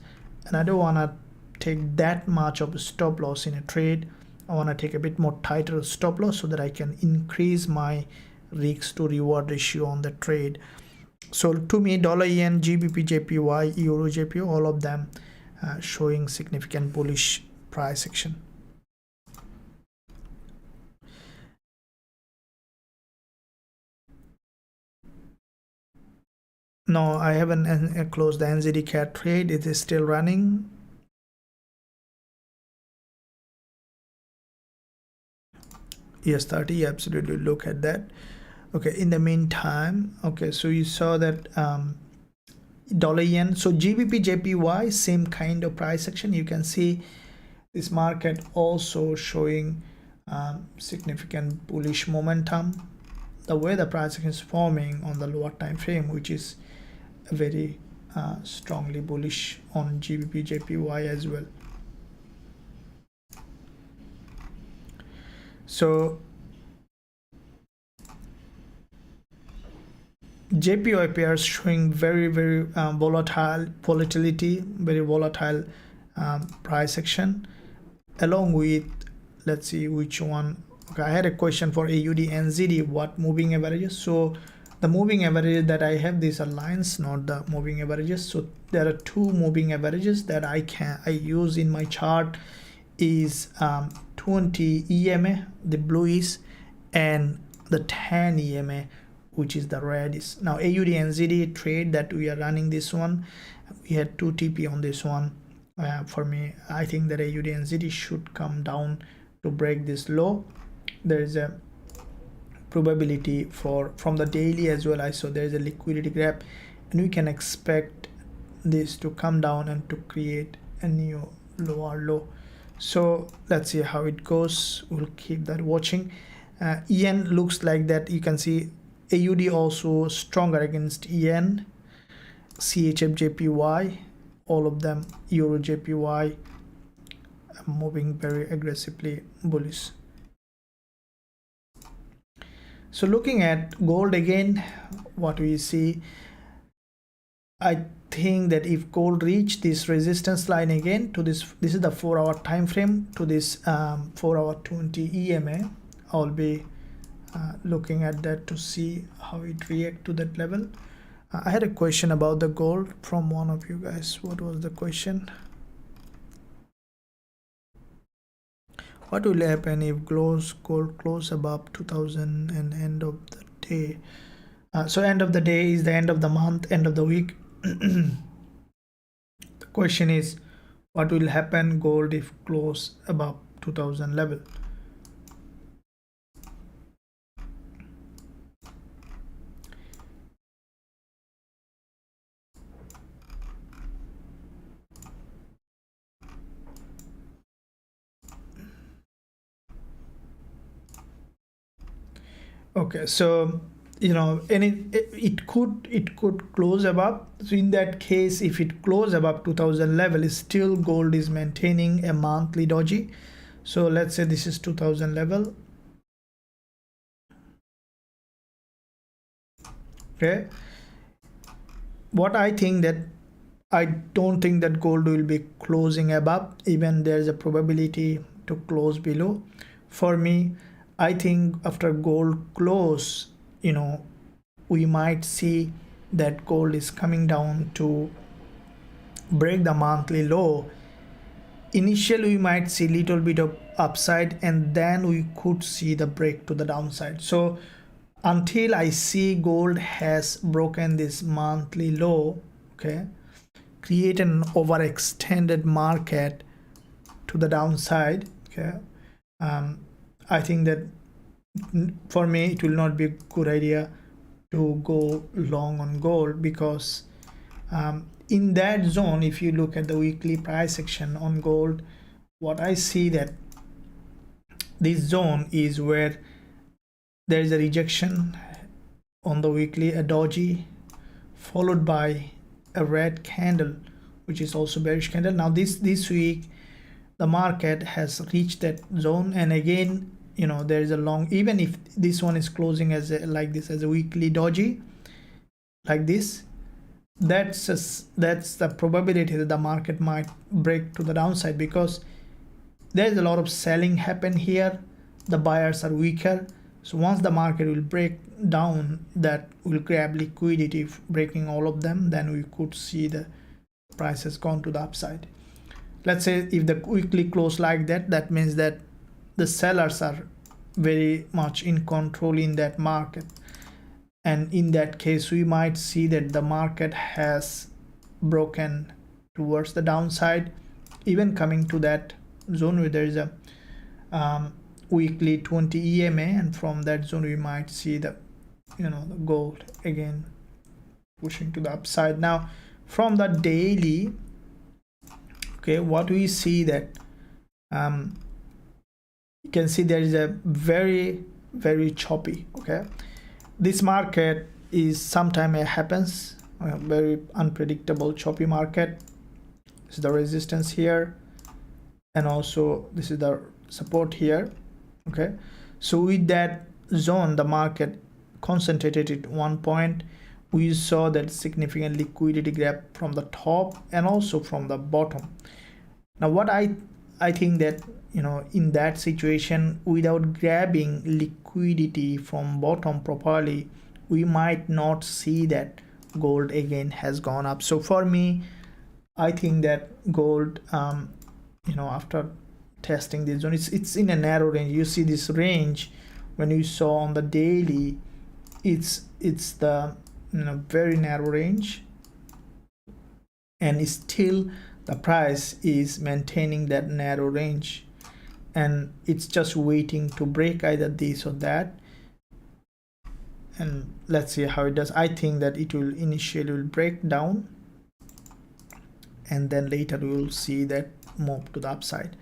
and I don't want to take that much of a stop loss in a trade. I want to take a bit more tighter stop loss so that I can increase my risk to reward ratio on the trade. So to me, dollar yen, GBP, JPY, Euro JPY, all of them showing significant bullish price action. No, I haven't closed the NZD CAD trade. It is still running. US30, absolutely, look at that. Okay, in the meantime, okay, so you saw that dollar yen, so GBP JPY, same kind of price action. You can see this market also showing significant bullish momentum. The way the price action is forming on the lower time frame, which is very strongly bullish on GBP JPY as well. So JPY pairs showing very volatility, very volatile price action, along with, let's see which one. Okay, I had a question for AUD NZD, what moving averages. So the moving averages that I have, these are lines, not the moving averages. So there are two moving averages that I use in my chart, is 20 EMA, the blue is, and the 10 EMA, which is the red is. Now AUD NZD trade that we are running, this one, we had 2 TP on this one. For me, I think that AUD NZD should come down to break this low. There is a probability from the daily as well. I saw there is a liquidity gap, and we can expect this to come down and to create a new lower low. So let's see how it goes. We'll keep that watching. Yen looks like that. You can see AUD also stronger against yen, CHF JPY, all of them, Euro JPY moving very aggressively bullish. So looking at gold again, what we see, I think that if gold reach this resistance line again to this is the 4-hour time frame, to this 4-hour 20 EMA, I'll be looking at that to see how it react to that level. I had a question about the gold from one of you guys. What was the question? What will happen if gold close above 2000 and end of the day? So end of the day is the end of the month, end of the week. The question is, what will happen gold if close above 2000 level? Okay, so you know, and it could close above. So in that case, if it close above 2000 level, still gold is maintaining a monthly doji. So let's say this is 2000 level. Okay, what I think that I don't think that gold will be closing above, even there's a probability to close below. For me, I think after gold close, you know, we might see that gold is coming down to break the monthly low. Initially we might see little bit of upside, and then we could see the break to the downside. So until I see gold has broken this monthly low, okay, create an overextended market to the downside, okay, I think that for me it will not be a good idea to go long on gold, because in that zone, if you look at the weekly price action on gold, what I see that this zone is where there is a rejection on the weekly, a doji, followed by a red candle, which is also bearish candle. Now this week the market has reached that zone, and again, you know, there is a long, even if this one is closing as a, like this, as a weekly doji like this, that's the probability that the market might break to the downside, because there is a lot of selling happen here, the buyers are weaker. So once the market will break down, that will grab liquidity, breaking all of them, then we could see the price has gone to the upside. Let's say if the weekly close like that, that means that the sellers are very much in control in that market, and in that case we might see that the market has broken towards the downside, even coming to that zone where there is a weekly 20 EMA, and from that zone we might see the, you know, the gold again pushing to the upside. Now from the daily, okay, what we see that you can see there is a very choppy, okay, this market is sometime it happens, a very unpredictable choppy market. This is the resistance here, and also this is the support here, okay. So with that zone, the market concentrated at one point. We saw that significant liquidity grab from the top and also from the bottom. Now what I think that, you know, in that situation, without grabbing liquidity from bottom properly, we might not see that gold again has gone up. So for me, I think that gold, you know, after testing this zone, it's in a narrow range. You see this range when you saw on the daily, it's the, you know, very narrow range, and still the price is maintaining that narrow range, and it's just waiting to break either this or that. And let's see how it does. I think that it will initially break down, and then later we will see that move to the upside.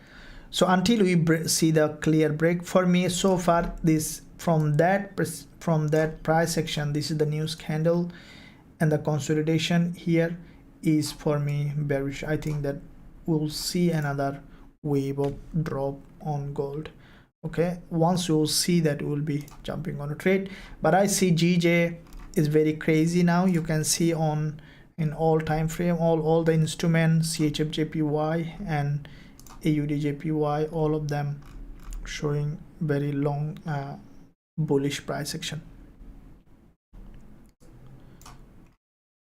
So until we see the clear break, for me so far, this from that price action, this is the news candle, and the consolidation here is for me bearish. I think that we'll see another wave of drop on gold. Okay, once you will see that, you will be jumping on a trade. But I see GJ is very crazy now. You can see on in all time frame, all the instruments, CHFJPY and AUDJPY, all of them showing very long bullish price action.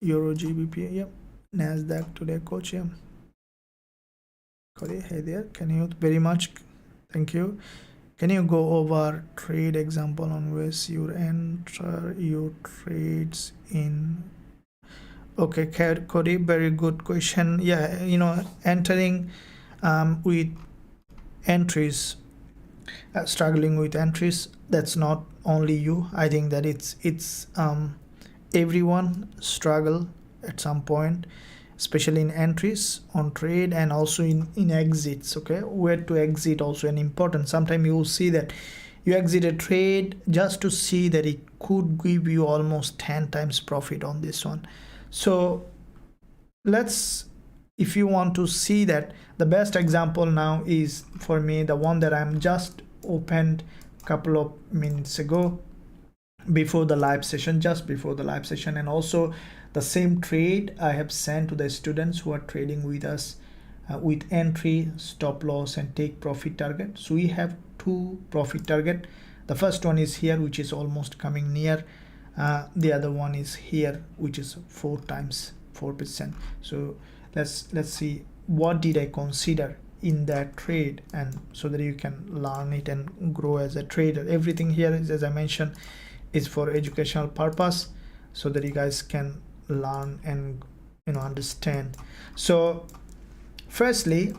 Euro GBP, yep. NASDAQ today, coach, yeah. Corey, hey there, can you very much, thank you. Can you go over trade example on which you enter your trades in? Okay, Cody, very good question. Yeah, you know, entering with entries, struggling with entries, that's not only you. I think that it's everyone struggle at some point, especially in entries on trade and also in exits. Okay, where to exit also an important. Sometimes you will see that you exit a trade just to see that it could give you almost 10 times profit on this one. So if you want to see that, the best example now is for me the one that I'm just opened a couple of minutes ago before the live session, just before the live session, and also the same trade I have sent to the students who are trading with us with entry, stop loss and take profit target. So we have two profit target. The first one is here, which is almost coming near. The other one is here, which is 4%. So let's see what did I consider in that trade, and so that you can learn it and grow as a trader. Everything here is, as I mentioned, is for educational purpose, so that you guys can learn and understand. So firstly,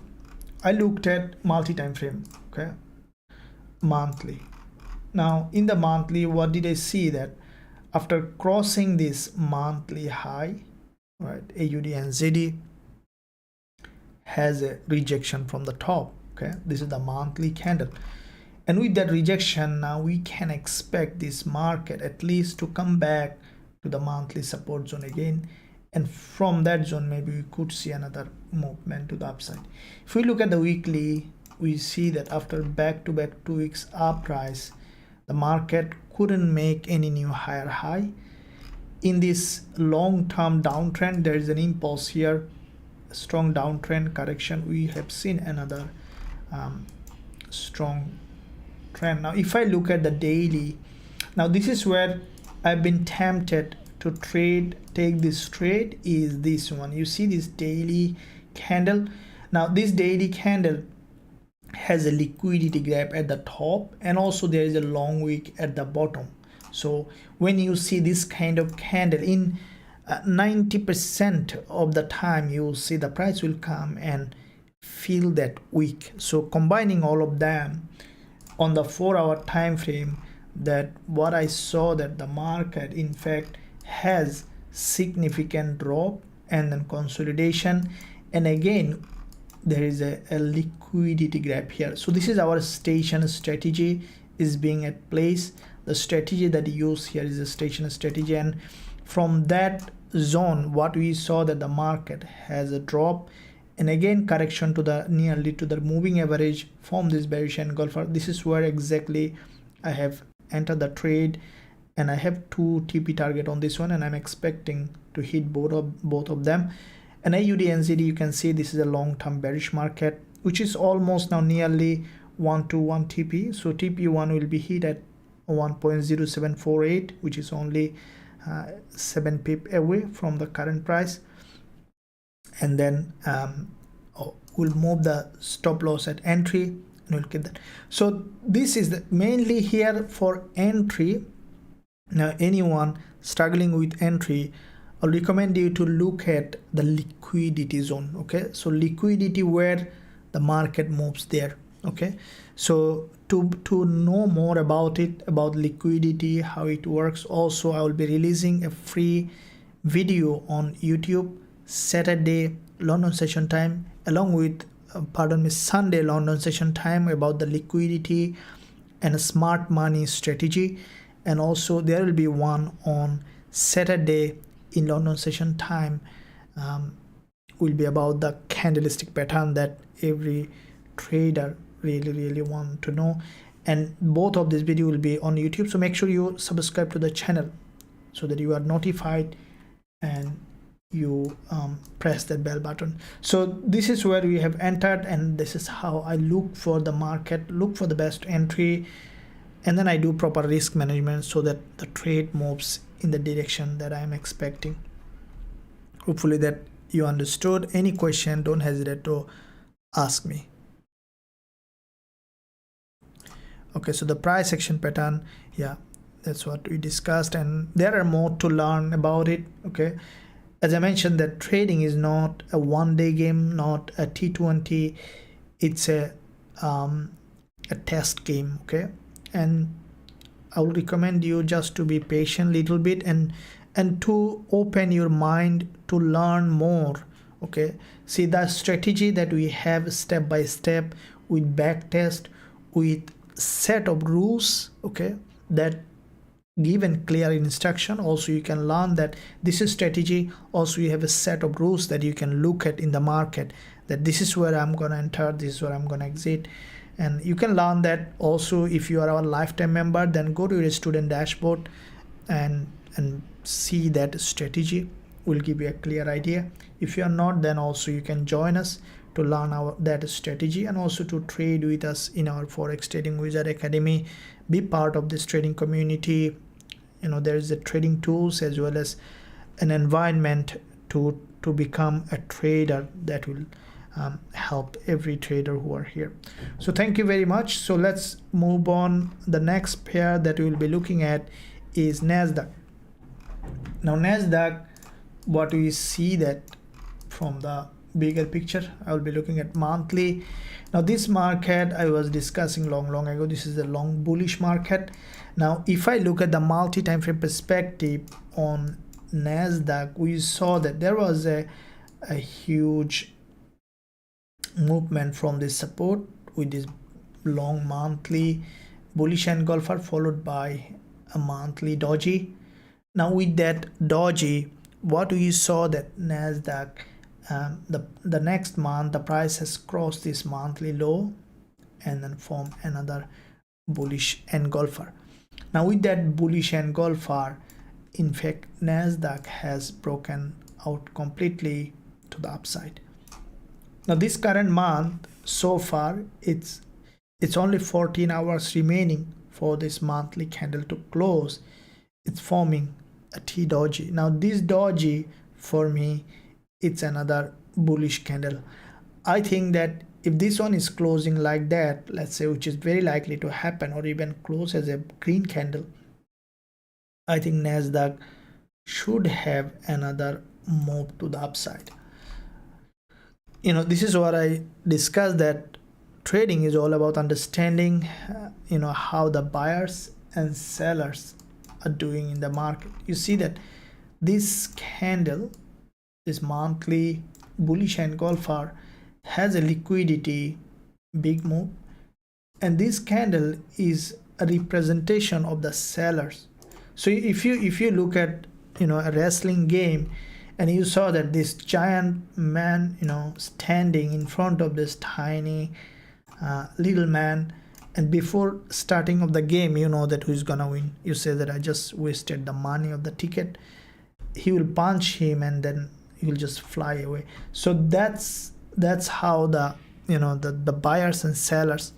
I looked at multi-time frame, okay, monthly. Now in the monthly, what did I see? That after crossing this monthly high, right, AUD and ZD has a rejection from the top. Okay, this is the monthly candle, and with that rejection, now we can expect this market at least to come back to the monthly support zone again, and from that zone maybe we could see another movement to the upside. If we look at the weekly, we see that after back-to-back 2 weeks up rise, the market couldn't make any new higher high. In this long-term downtrend, there is an impulse here, a strong downtrend correction. We have seen another strong trend. Now if I look at the daily, now this is where I've been tempted to take this trade, is this one. You see this daily candle. Now this daily candle has a liquidity gap at the top, and also there is a long wick at the bottom. So when you see this kind of candle, in 90% of the time you will see the price will come and fill that wick. So combining all of them on the 4-hour time frame, that what I saw, that the market in fact has significant drop and then consolidation, and again there is a liquidity gap here. So this is our station strategy is being at place. The strategy that you use here is a station strategy, and from that zone what we saw, that the market has a drop and again correction to the nearly to the moving average from this bearish engulfer. This is where exactly I have entered the trade, and I have 2 TP target on this one, and I'm expecting to hit both of them. And AUD NZD, you can see this is a long-term bearish market, which is almost now nearly 1 to 1 TP. So TP1 will be hit at 1.0748, which is only 7 pip away from the current price, and then we'll move the stop loss at entry, and we'll get that. So this is mainly here for entry. Now anyone struggling with entry, I'll recommend you to look at the liquidity zone. Okay, so liquidity, where the market moves there. Okay, so to know more about it, about liquidity, how it works, also I will be releasing a free video on YouTube Saturday London session time, along with Sunday London session time, about the liquidity and a smart money strategy. And also there will be one on Saturday in London session time, will be about the candlestick pattern that every trader really want to know. and both of this video will be on YouTube. So make sure you subscribe to the channel so that you are notified and you press that bell button. So this is where we have entered, and this is how I look for the market, look for the best entry, and then I do proper risk management so that the trade moves in the direction that I am expecting. Hopefully that you understood. Any question, don't hesitate to ask me. Okay, so the price action pattern, yeah, that's what we discussed, and there are more to learn about it. Okay, as I mentioned, that trading is not a one-day game, not a T20. It's a test game. Okay, and I would recommend you just to be patient a little bit and to open your mind to learn more. Okay, see the strategy that we have step by step with back test, with set of rules, okay, that given clear instruction. Also you can learn that this is strategy. Also you have a set of rules that you can look at in the market, that this is where I'm gonna enter, this is where I'm gonna exit, and you can learn that. Also if you are our lifetime member, then go to your student dashboard and see that strategy will give you a clear idea. If you are not, then also you can join us to learn that strategy and also to trade with us in our Forex Trading Wizard Academy. Be part of this trading community. You know, there is a trading tools as well as an environment to become a trader that will help every trader who are here. So thank you very much. So let's move on. The next pair that we will be looking at is NASDAQ. Now NASDAQ, what we see that from the bigger picture, I will be looking at monthly. Now this market I was discussing long ago, this is a long bullish market. Now if I look at the multi time frame perspective on NASDAQ, we saw that there was a huge movement from this support with this long monthly bullish engulfer followed by a monthly doji. Now with that doji, what we saw that NASDAQ, the next month the price has crossed this monthly low and then formed another bullish engulfer. Now with that bullish engulfer, in fact NASDAQ has broken out completely to the upside. Now this current month so far, it's only 14 hours remaining for this monthly candle to close. It's forming a T doji. Now this doji for me, it's another bullish candle. I think that if this one is closing like that, let's say, which is very likely to happen, or even close as a green candle, I think NASDAQ should have another move to the upside. You know, this is what I discussed, that trading is all about understanding how the buyers and sellers are doing in the market. You see that this candle, this monthly bullish engulfer, has a liquidity big move, and this candle is a representation of the sellers. So if you look at a wrestling game and you saw that this giant man standing in front of this tiny little man, and before starting of the game you know that who's gonna win. You say that I just wasted the money of the ticket. He will punch him and then he will just fly away. So that's how the the buyers and sellers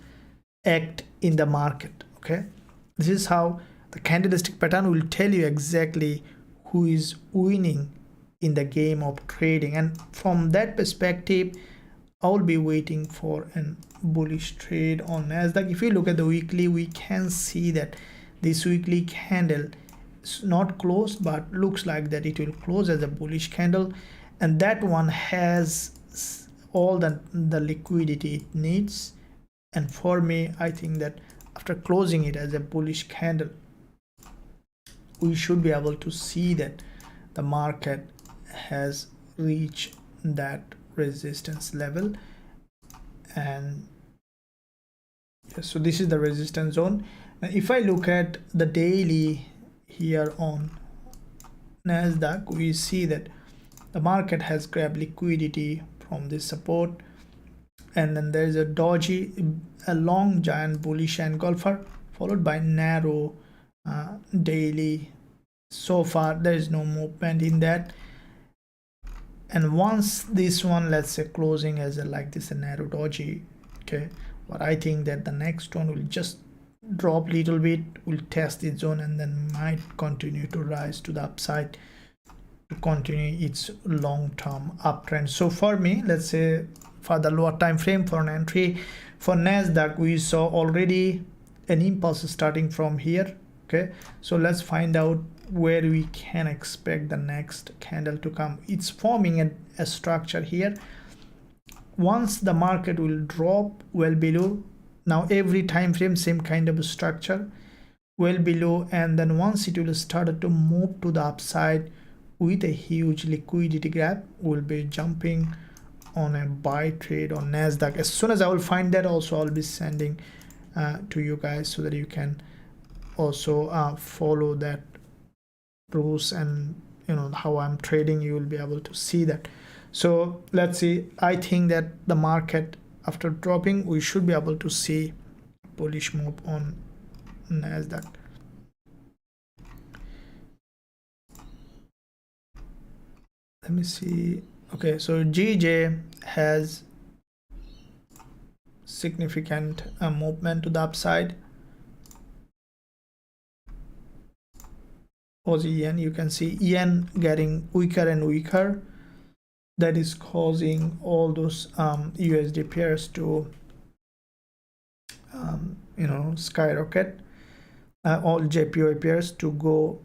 act in the market. Okay, this is how the candlestick pattern will tell you exactly who is winning in the game of trading. And from that perspective, I will be waiting for a bullish trade on NASDAQ. If you look at the weekly, we can see that this weekly candle is not closed, but looks like that it will close as a bullish candle, and that one has all the liquidity it needs. And for me, I think that after closing it as a bullish candle, we should be able to see that the market has reached that resistance level. And so this is the resistance zone. Now if I look at the daily here on NASDAQ, we see that the market has grabbed liquidity from this support and then there is a doji, a long giant bullish engulfer, followed by narrow daily. So far there is no movement in that, and once this one, let's say closing as a like this, a narrow doji, okay, but I think that the next one will just drop little bit, will test its zone, and then might continue to rise to the upside to continue its long-term uptrend. So for me, let's say for the lower time frame for an entry for NASDAQ, we saw already an impulse starting from here. Okay, so let's find out where we can expect the next candle to come. It's forming a structure here. Once the market will drop well below, now every time frame same kind of a structure, well below, and then once it will start to move to the upside with a huge liquidity gap, will be jumping on a buy trade on NASDAQ. As soon as I will find that, also I'll be sending to you guys, so that you can also follow that rules, and you know how I'm trading, you will be able to see that. So let's see, I think that the market after dropping, we should be able to see bullish move on NASDAQ. Let me see. Okay, so GJ has significant movement to the upside. Aussie yen, you can see yen getting weaker and weaker. That is causing all those USD pairs to you know, skyrocket. All JPY pairs to go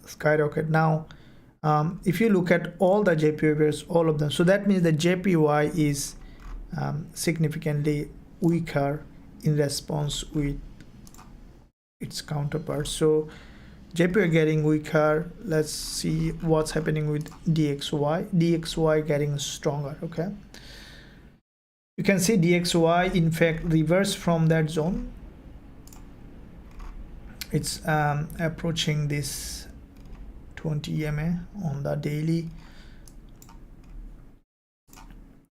skyrocket. Now if you look at all the JPY pairs, all of them, so that means the JPY is significantly weaker in response with its counterpart. So JPY getting weaker. Let's see what's happening with DXY. DXY getting stronger. Okay, you can see DXY in fact reversed from that zone. It's approaching this 20 EMA on the daily.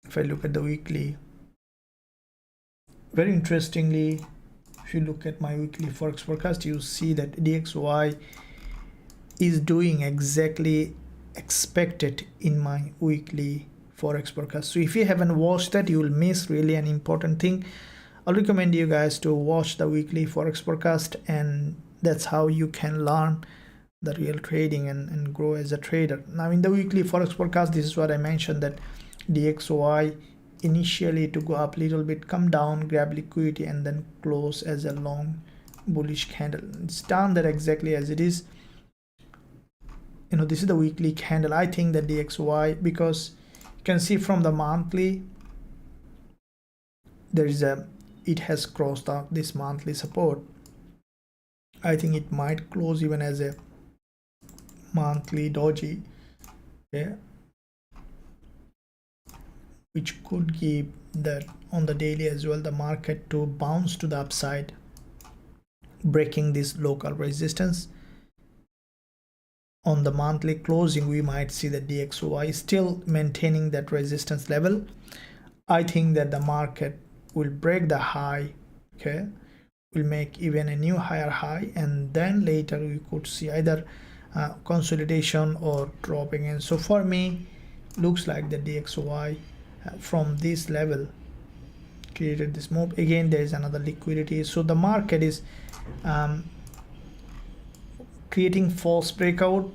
If I look at the weekly, very interestingly, if you look at my weekly Forex forecast, you see that DXY is doing exactly expected in my weekly Forex forecast. So if you haven't watched that, you will miss really an important thing. I'll recommend you guys to watch the weekly Forex forecast, and that's how you can learn the real trading and grow as a trader. Now in the weekly Forex forecast, this is what I mentioned, that DXY initially to go up a little bit, come down, grab liquidity, and then close as a long bullish candle. It's done that exactly as it is. You know, this is the weekly candle. I think that DXY, because you can see from the monthly, there is it has crossed out this monthly support. I think it might close even as a monthly doji, okay, which could give that on the daily as well the market to bounce to the upside, breaking this local resistance. On the monthly closing, we might see that DXY is still maintaining that resistance level. I think that the market will break the high, okay, will make even a new higher high, and then later we could see either consolidation or dropping. And so for me, looks like the DXY from this level created this move. Again, there is another liquidity, so the market is creating false breakout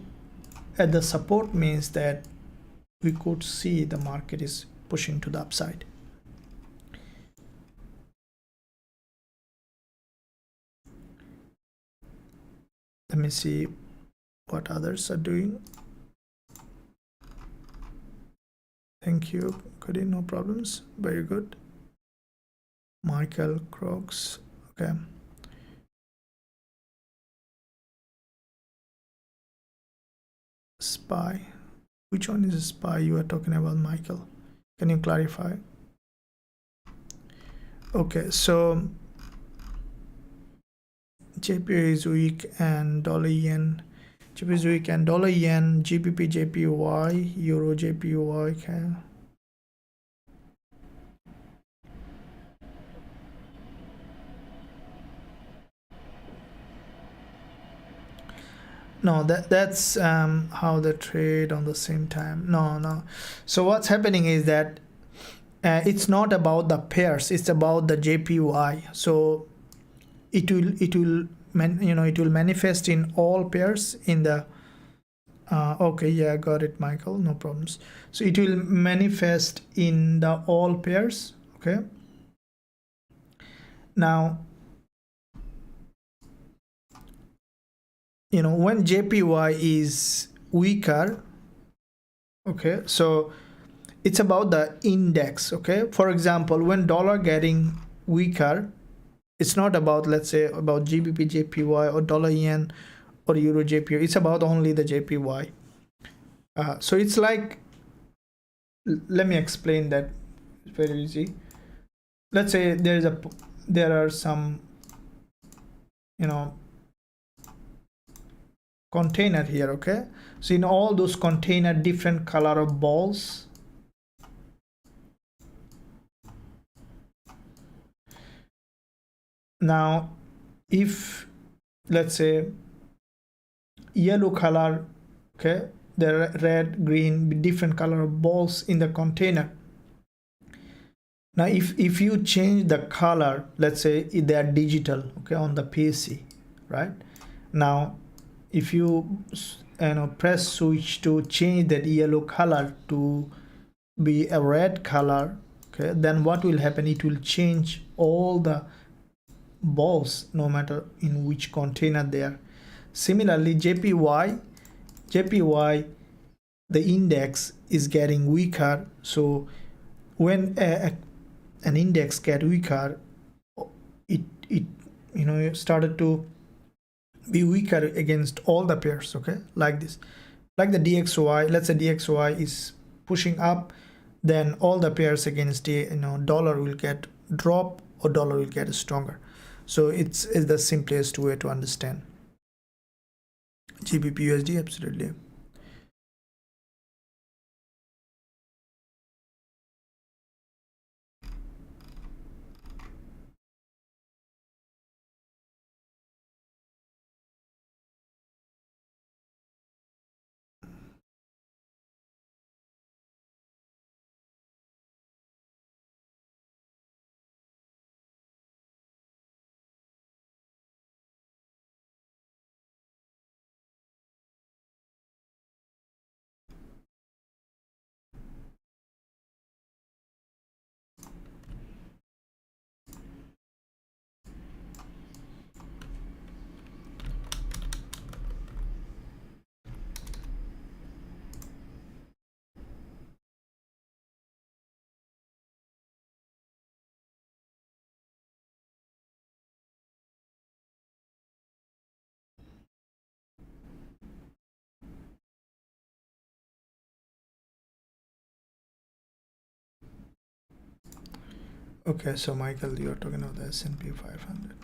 at the support, means that we could see the market is pushing to the upside. Let me see what others are doing. Thank you, Cody, no problems, very good. Michael Crocs, okay. SPY, which one is a SPY you are talking about, Michael? Can you clarify? Okay, so JPY is weak and dollar yen. JPY is weak and dollar yen, GBP JPY, Euro JPY. Okay. No, that's how they trade on the same time. No. So what's happening is that it's not about the pairs, it's about the JPY. So it will manifest in all pairs in the okay, yeah, got it, Michael, no problems. So it will manifest in the all pairs. Okay, now when JPY is weaker, okay, so it's about the index. Okay, for example, when dollar getting weaker, it's not about, let's say, about GBP JPY or dollar yen or euro JPY. It's about only the JPY. So it's like, let me explain that. It's very easy. Let's say there are some container here. Okay, so in all those container, different color of balls. Now if, let's say, yellow color, okay, there are red, green, different color of balls in the container. Now if you change the color, let's say they are digital, okay, on the PC, right? Now if you press switch to change that yellow color to be a red color, okay, then what will happen? It will change all the balls no matter in which container they are. Similarly, JPY, the index is getting weaker. So when an index get weaker, it started to be weaker against all the pairs. Okay, like this, like the DXY. Let's say DXY is pushing up, then all the pairs against the dollar will get drop or dollar will get stronger. So it's the simplest way to understand GBPUSD. Absolutely. Okay, so Michael, you're talking about the S&P 500.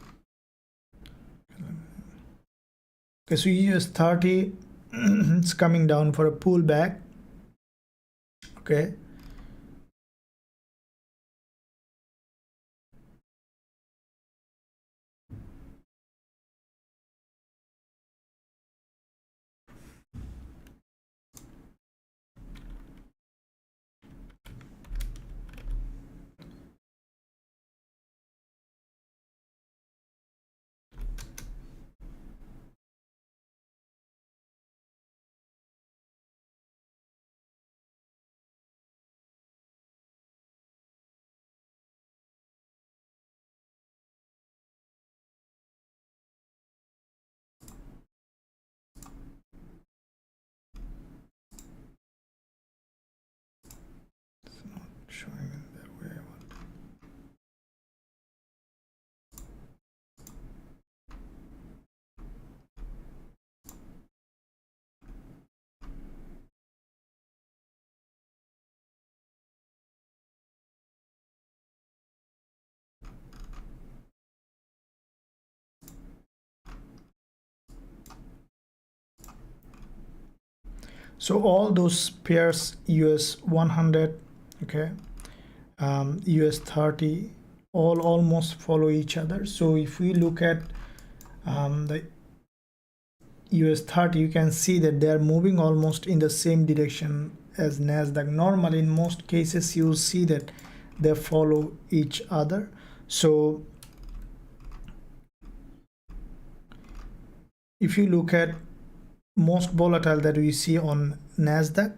Okay, so US30 it's coming down for a pullback. Okay, it's not showing in that way I want. So all those pairs, US100, okay, US30, all almost follow each other. So if we look at the US30, you can see that they are moving almost in the same direction as NASDAQ. Normally, in most cases, you will see that they follow each other. So if you look at most volatile that we see on NASDAQ,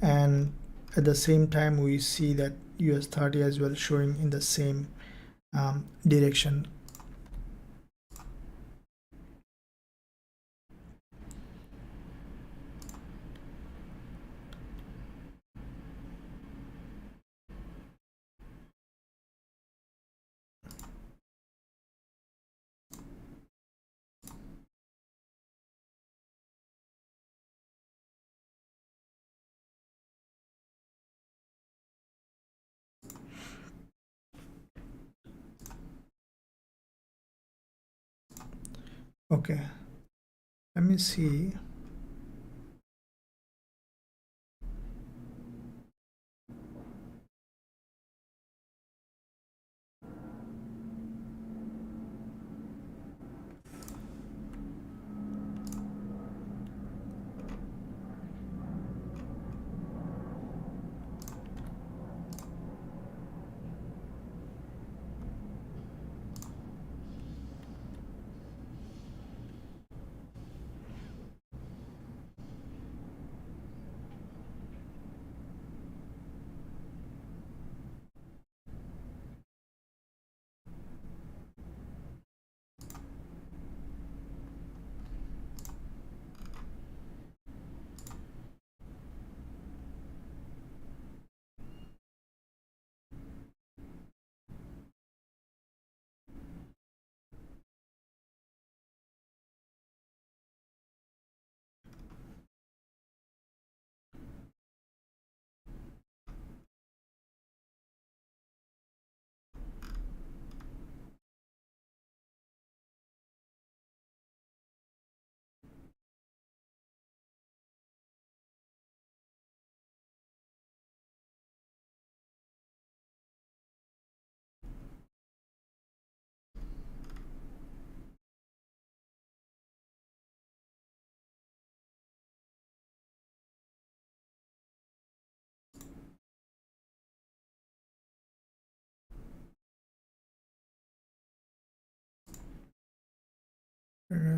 and at the same time we see that US30 as well showing in the same direction. Okay, let me see.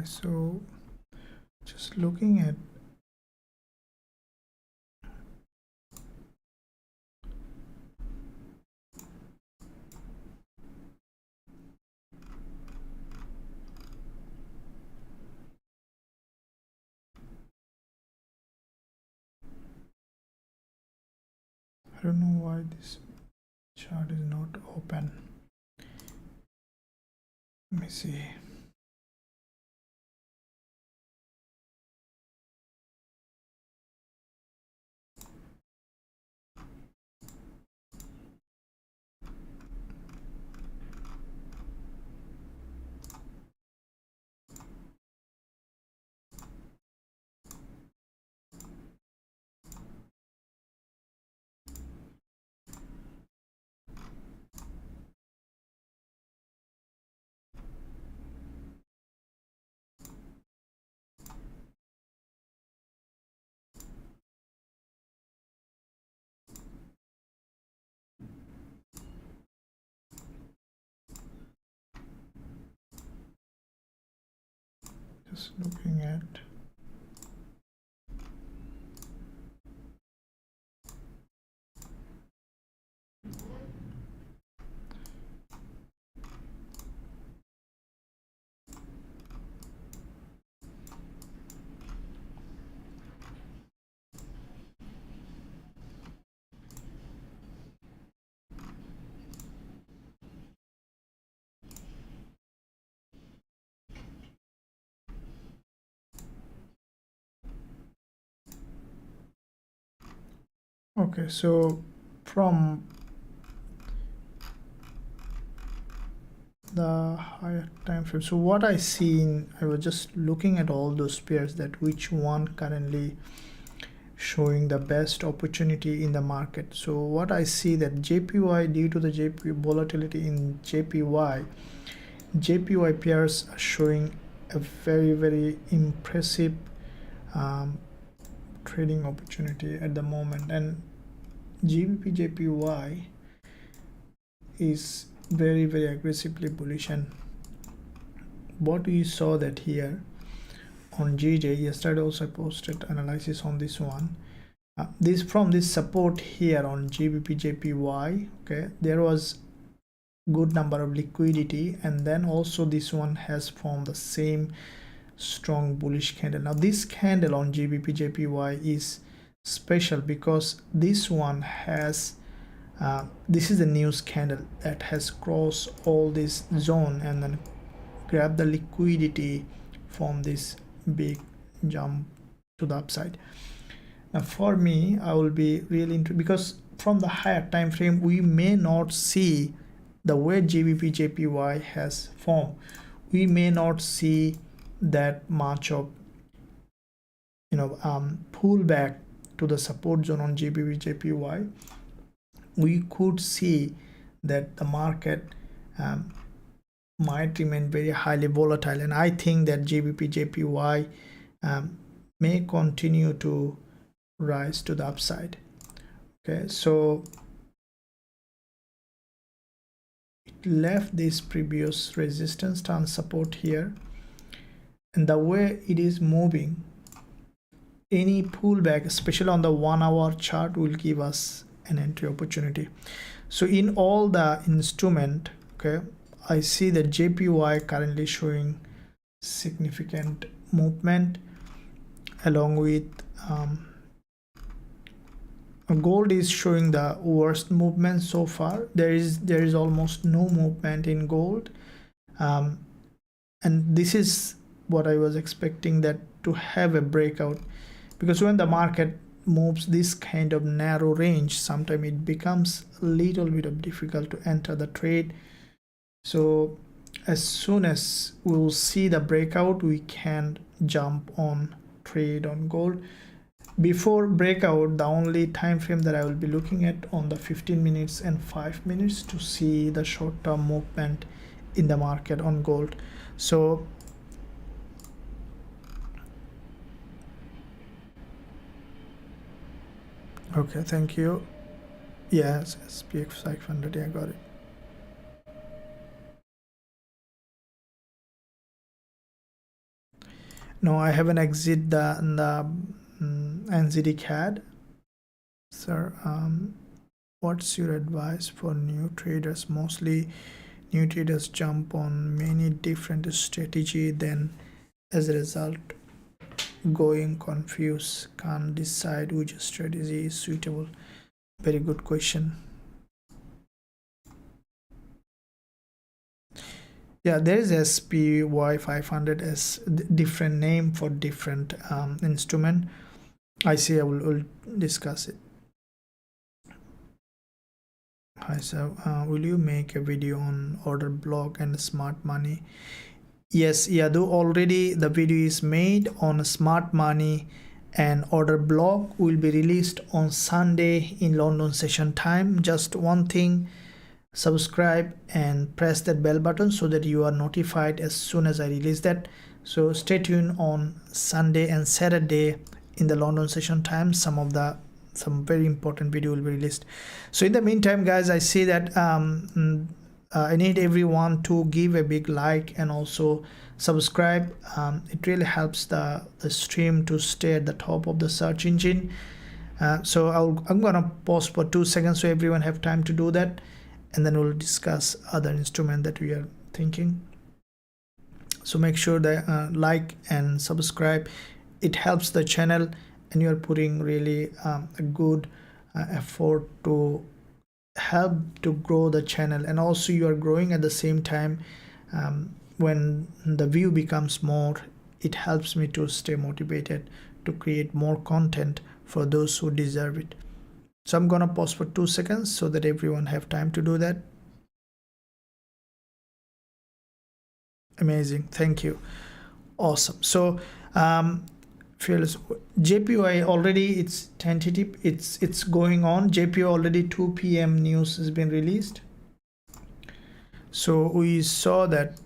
So just looking at I don't know why this chart is not open. Let me see. Just looking at okay, so from the higher time frame, so what I seen, I was just looking at all those pairs that which one currently showing the best opportunity in the market. So what I see that JPY, due to the JPY volatility in JPY pairs are showing a very impressive trading opportunity at the moment, and Gbpusd is very aggressively bullish. And what we saw that here on GJ, yesterday also I posted analysis on this one. This from this support here on Gbpusd, okay, there was good number of liquidity, and then also this one has formed the same strong bullish candle. Now this candle on Gbpusd is special because this one has this is the news candle that has crossed all this zone and then grab the liquidity from this big jump to the upside. Now for me, I will be really into, because from the higher time frame we may not see the way Gbpusd has formed, we may not see that much of pullback to the support zone on Gbpusd. We could see that the market might remain very highly volatile, and I think that Gbpusd may continue to rise to the upside. Okay, so it left this previous resistance and support here, and the way it is moving, any pullback, especially on the 1 hour chart, will give us an entry opportunity. So in all the instrument, okay, I see that JPY currently showing significant movement, along with gold is showing the worst movement so far. There is almost no movement in gold, and this is what I was expecting, that to have a breakout, because when the market moves this kind of narrow range, sometimes it becomes a little bit of difficult to enter the trade. So as soon as we will see the breakout, we can jump on trade on gold. Before breakout, the only time frame that I will be looking at on the 15 minutes and 5 minutes to see the short-term movement in the market on gold. So okay, thank you. Yes, SPX 500, yeah, got it. No, I haven't exit the NZD CAD. Sir, what's your advice for new traders? Mostly new traders jump on many different strategy, then as a result going confused, can't decide which strategy is suitable. Very good question. Yeah, there is SPY 500 as different name for different instrument. I see, I will discuss it. Hi, so will you make a video on order block and smart money? Yes, Yadu, already the video is made on smart money, and order block will be released on Sunday in London session time. Just one thing, subscribe and press that bell button so that you are notified as soon as I release that. So stay tuned on Sunday and Saturday in the London session time. Some very important video will be released. So in the meantime, guys, I see that I need everyone to give a big like and also subscribe. It really helps the stream to stay at the top of the search engine. So I'm gonna pause for 2 seconds so everyone have time to do that, and then we'll discuss other instrument that we are thinking. So make sure that like and subscribe. It helps the channel, and you are putting really a good effort to help to grow the channel, and also you are growing at the same time. When the view becomes more, it helps me to stay motivated to create more content for those who deserve it. So I'm gonna pause for 2 seconds so that everyone have time to do that. Amazing, thank you, awesome. So fearless JPY already, it's tentative, it's going on. JPY already 2 p.m. news has been released. So we saw that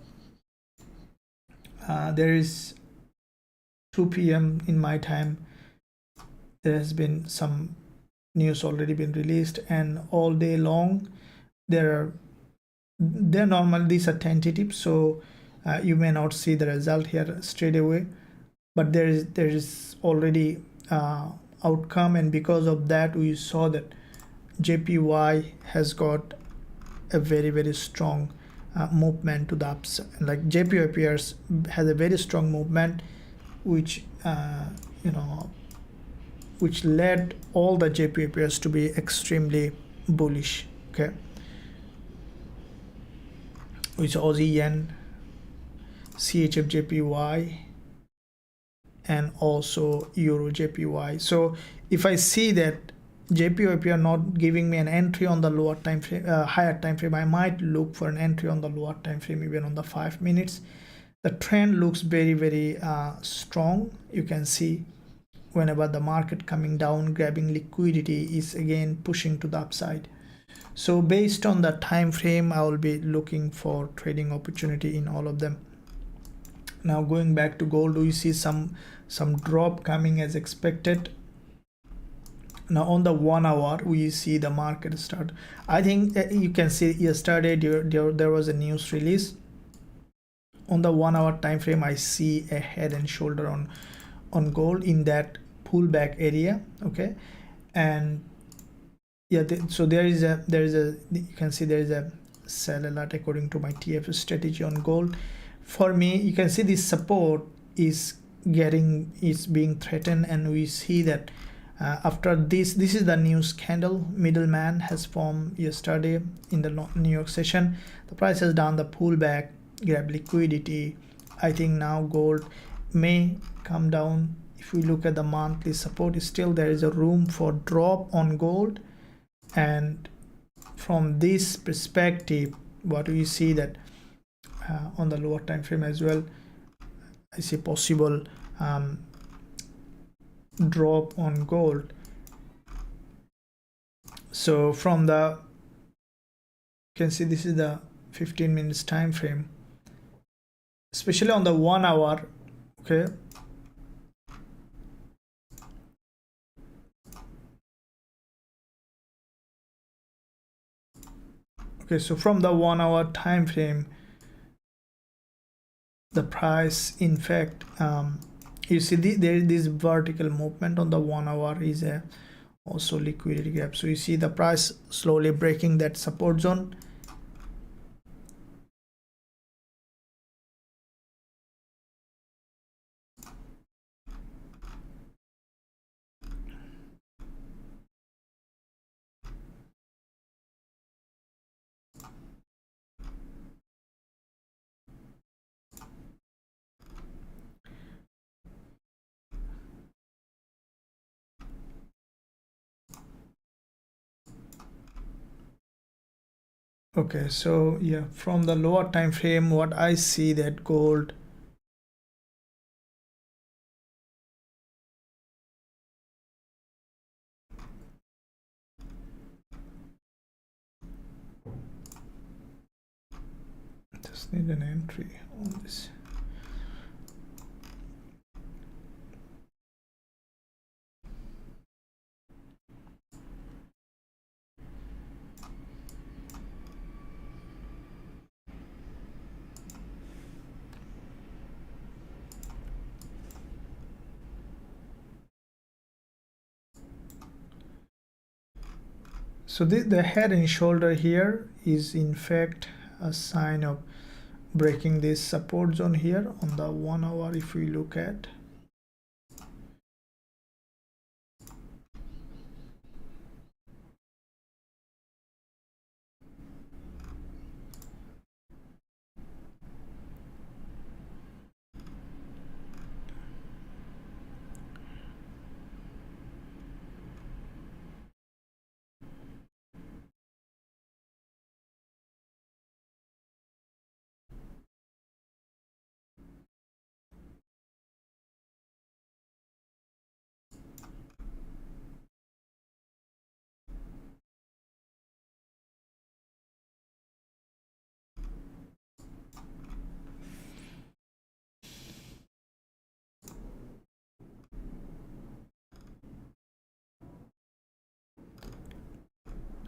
there is 2 p.m. in my time. There has been some news already been released, and all day long they're normal. These are tentative, so you may not see the result here straight away, but there is already outcome, and because of that we saw that JPY has got a very strong movement to the upside. Like JPY has a very strong movement, which which led all the JPY to be extremely bullish. Okay, which Aussie yen, CHF JPY, and also Euro JPY. So if I see that JPY are not giving me an entry on the lower time frame, higher time frame, I might look for an entry on the lower time frame, even on the 5 minutes. The trend looks very strong. You can see whenever the market coming down, grabbing liquidity is again pushing to the upside. So based on the time frame, I will be looking for trading opportunity in all of them. Now going back to gold, we see some drop coming as expected. Now on the 1 hour, we see the market start. I think you can see yesterday there was a news release. On the 1 hour time frame, I see a head and shoulder on gold in that pullback area. Okay, and yeah, so there is a you can see there is a sell alert according to my TF strategy on gold. For me, you can see this support is being threatened, and we see that after this is the news candle middleman has formed yesterday in the New York session. The price has done the pullback, grab liquidity. I think now gold may come down. If we look at the monthly support, still there is a room for drop on gold, and from this perspective, what we see that on the lower time frame as well, I see possible drop on gold. So from the, you can see this is the 15 minutes time frame, especially on the 1 hour. Okay, so from the 1 hour time frame, the price, in fact, you see there is this vertical movement on the 1 hour is a also liquidity gap. So you see the price slowly breaking that support zone. Okay, so yeah, from the lower time frame, what I see that gold just need an entry on this. So the head and shoulder here is in fact a sign of breaking this support zone here on the 1 hour. If we look at,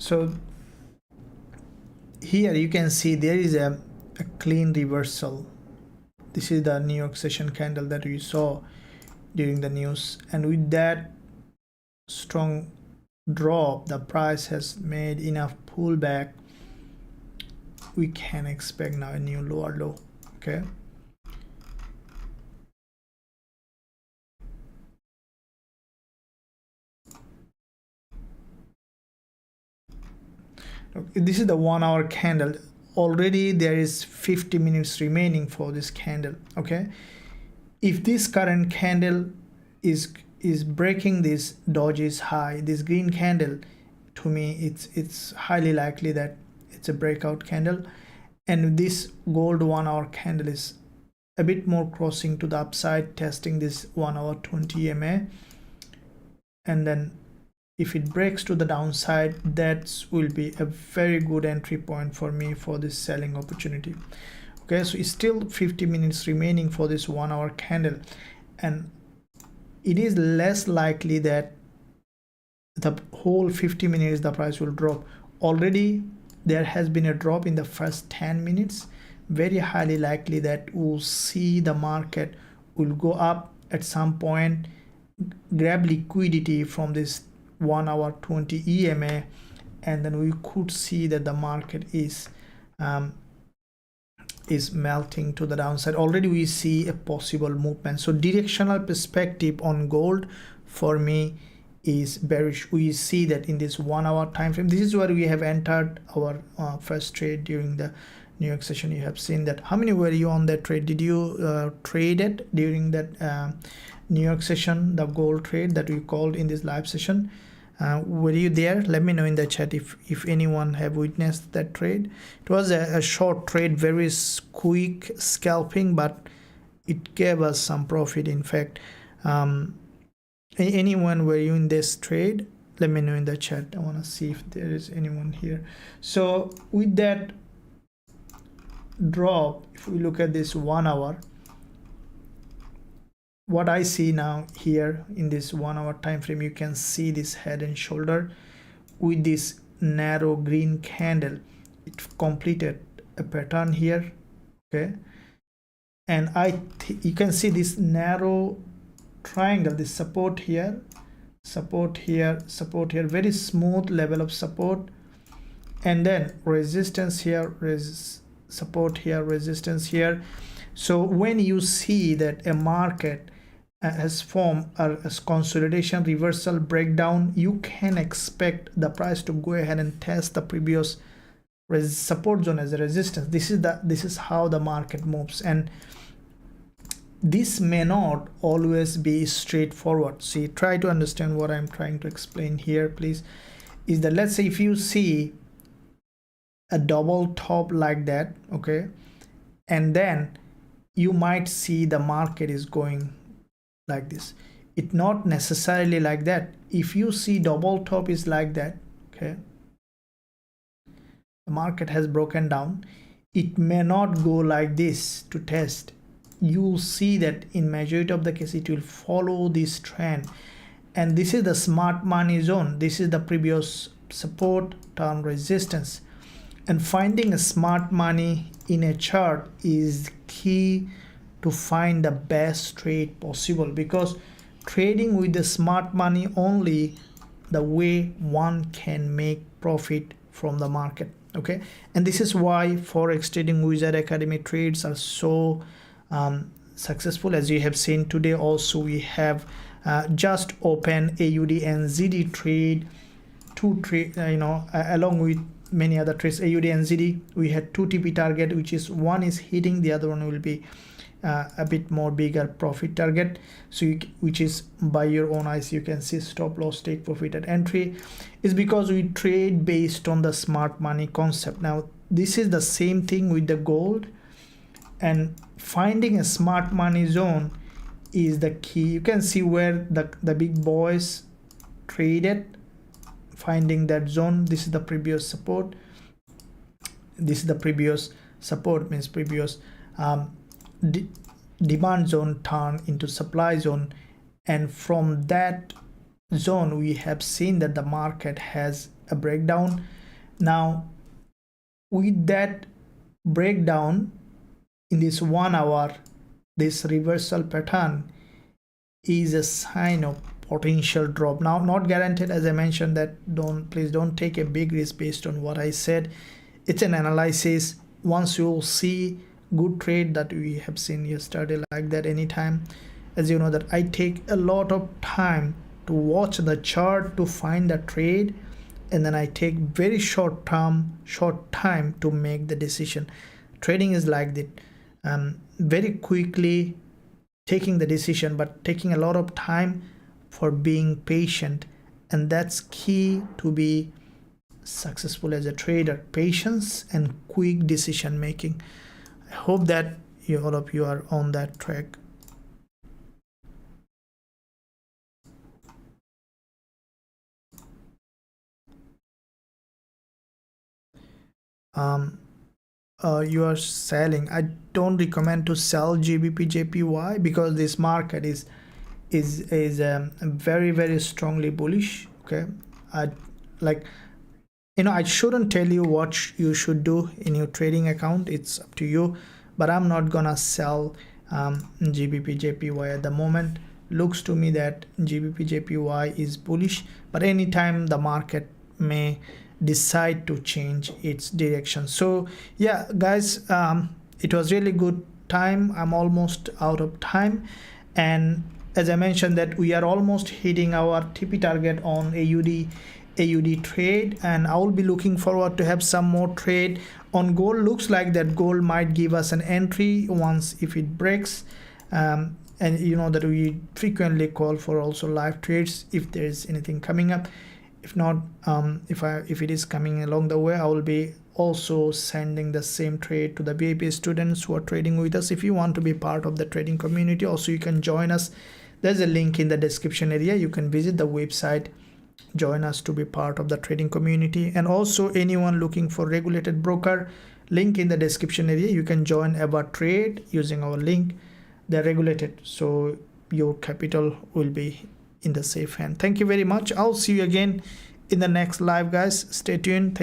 So here you can see there is a clean reversal. This is the New York session candle that we saw during the news, and with that strong drop, the price has made enough pullback. We can expect now a new lower low. Okay, this is the 1 hour candle. Already there is 50 minutes remaining for this candle. Okay, if this current candle is breaking this doji's high, this green candle, to me it's highly likely that it's a breakout candle, and this gold 1 hour candle is a bit more crossing to the upside, testing this 1 hour 20 EMA, and then if it breaks to the downside, that will be a very good entry point for me for this selling opportunity. Okay, so it's still 50 minutes remaining for this 1 hour candle, and it is less likely that the whole 50 minutes the price will drop. Already there has been a drop in the first 10 minutes. Very highly likely that we'll see the market will go up at some point, grab liquidity from this 1 hour 20 EMA, and then we could see that the market is melting to the downside. Already we see a possible movement. So directional perspective on gold for me is bearish. We see that in this 1 hour time frame, this is where we have entered our first trade during the New York session. You have seen that. How many were you on that trade? Did you trade it during that New York session, the gold trade that we called in this live session? Were you there? Let me know in the chat if anyone have witnessed that trade. It was a short trade, very quick scalping, but it gave us some profit. In fact, anyone were you in this trade? Let me know in the chat. I want to see if there is anyone here. So with that drop, if we look at this 1 hour, what I see now here in this 1 hour time frame, you can see this head and shoulder with this narrow green candle. It completed a pattern here. Okay, and you can see this narrow triangle, this support here, support here, support here, very smooth level of support, and then resistance here, support here, resistance here. So when you see that a market has formed a consolidation, reversal, breakdown, you can expect the price to go ahead and test the previous support zone as a resistance. This is how the market moves, and this may not always be straightforward. See, try to understand what I'm trying to explain here, please. Is that, let's say if you see a double top like that, okay, and then you might see the market is going like this. It not necessarily like that. If you see double top is like that, okay, the market has broken down, it may not go like this to test. You'll see that in majority of the case it will follow this trend, and this is the smart money zone. This is the previous support, turn resistance, and finding a smart money in a chart is key to find the best trade possible, because trading with the smart money only the way one can make profit from the market. Okay, and this is why Forex Trading Wizard Academy trades are so successful. As you have seen today, also we have just opened AUD NZD trade, two trade, along with many other trades. AUD NZD, we had 2 TP target, which is one is hitting, the other one will be a bit more bigger profit target, so which is by your own eyes. You can see stop loss, take profit at entry, is because we trade based on the smart money concept. Now this is the same thing with the gold, and finding a smart money zone is the key. You can see where the big boys traded, finding that zone. This is the previous support, this is the previous support, means previous demand zone turn into supply zone, and from that zone we have seen that the market has a breakdown. Now with that breakdown in this 1 hour, this reversal pattern is a sign of potential drop. Now not guaranteed, as I mentioned, that please don't take a big risk based on what I said. It's an analysis. Once you will see good trade that we have seen yesterday like that anytime, as you know that I take a lot of time to watch the chart to find the trade, and then I take very short time to make the decision. Trading is like that, very quickly taking the decision, but taking a lot of time for being patient, and that's key to be successful as a trader. Patience and quick decision making. I hope that all of you are on that track. You are selling. I don't recommend to sell GBP JPY because this market is very, very strongly bullish. Okay, I shouldn't tell you what you should do in your trading account. It's up to you, but I'm not gonna sell GBP JPY at the moment. Looks to me that GBP JPY is bullish, but anytime the market may decide to change its direction. So yeah guys, it was really good time. I'm almost out of time, and as I mentioned that we are almost hitting our TP target on AUD trade, and I will be looking forward to have some more trade on gold. Looks like that gold might give us an entry once if it breaks, and you know that we frequently call for also live trades if there is anything coming up. If not, if it is coming along the way, I will be also sending the same trade to the VIP students who are trading with us. If you want to be part of the trading community, also you can join us. There's a link in the description area. You can visit the website, join us to be part of the trading community. And also anyone looking for regulated broker, link in the description area. You can join Ever Trade using our link. They're regulated, so your capital will be in the safe hand. Thank you very much. I'll see you again in the next live, guys. Stay tuned. Thank you.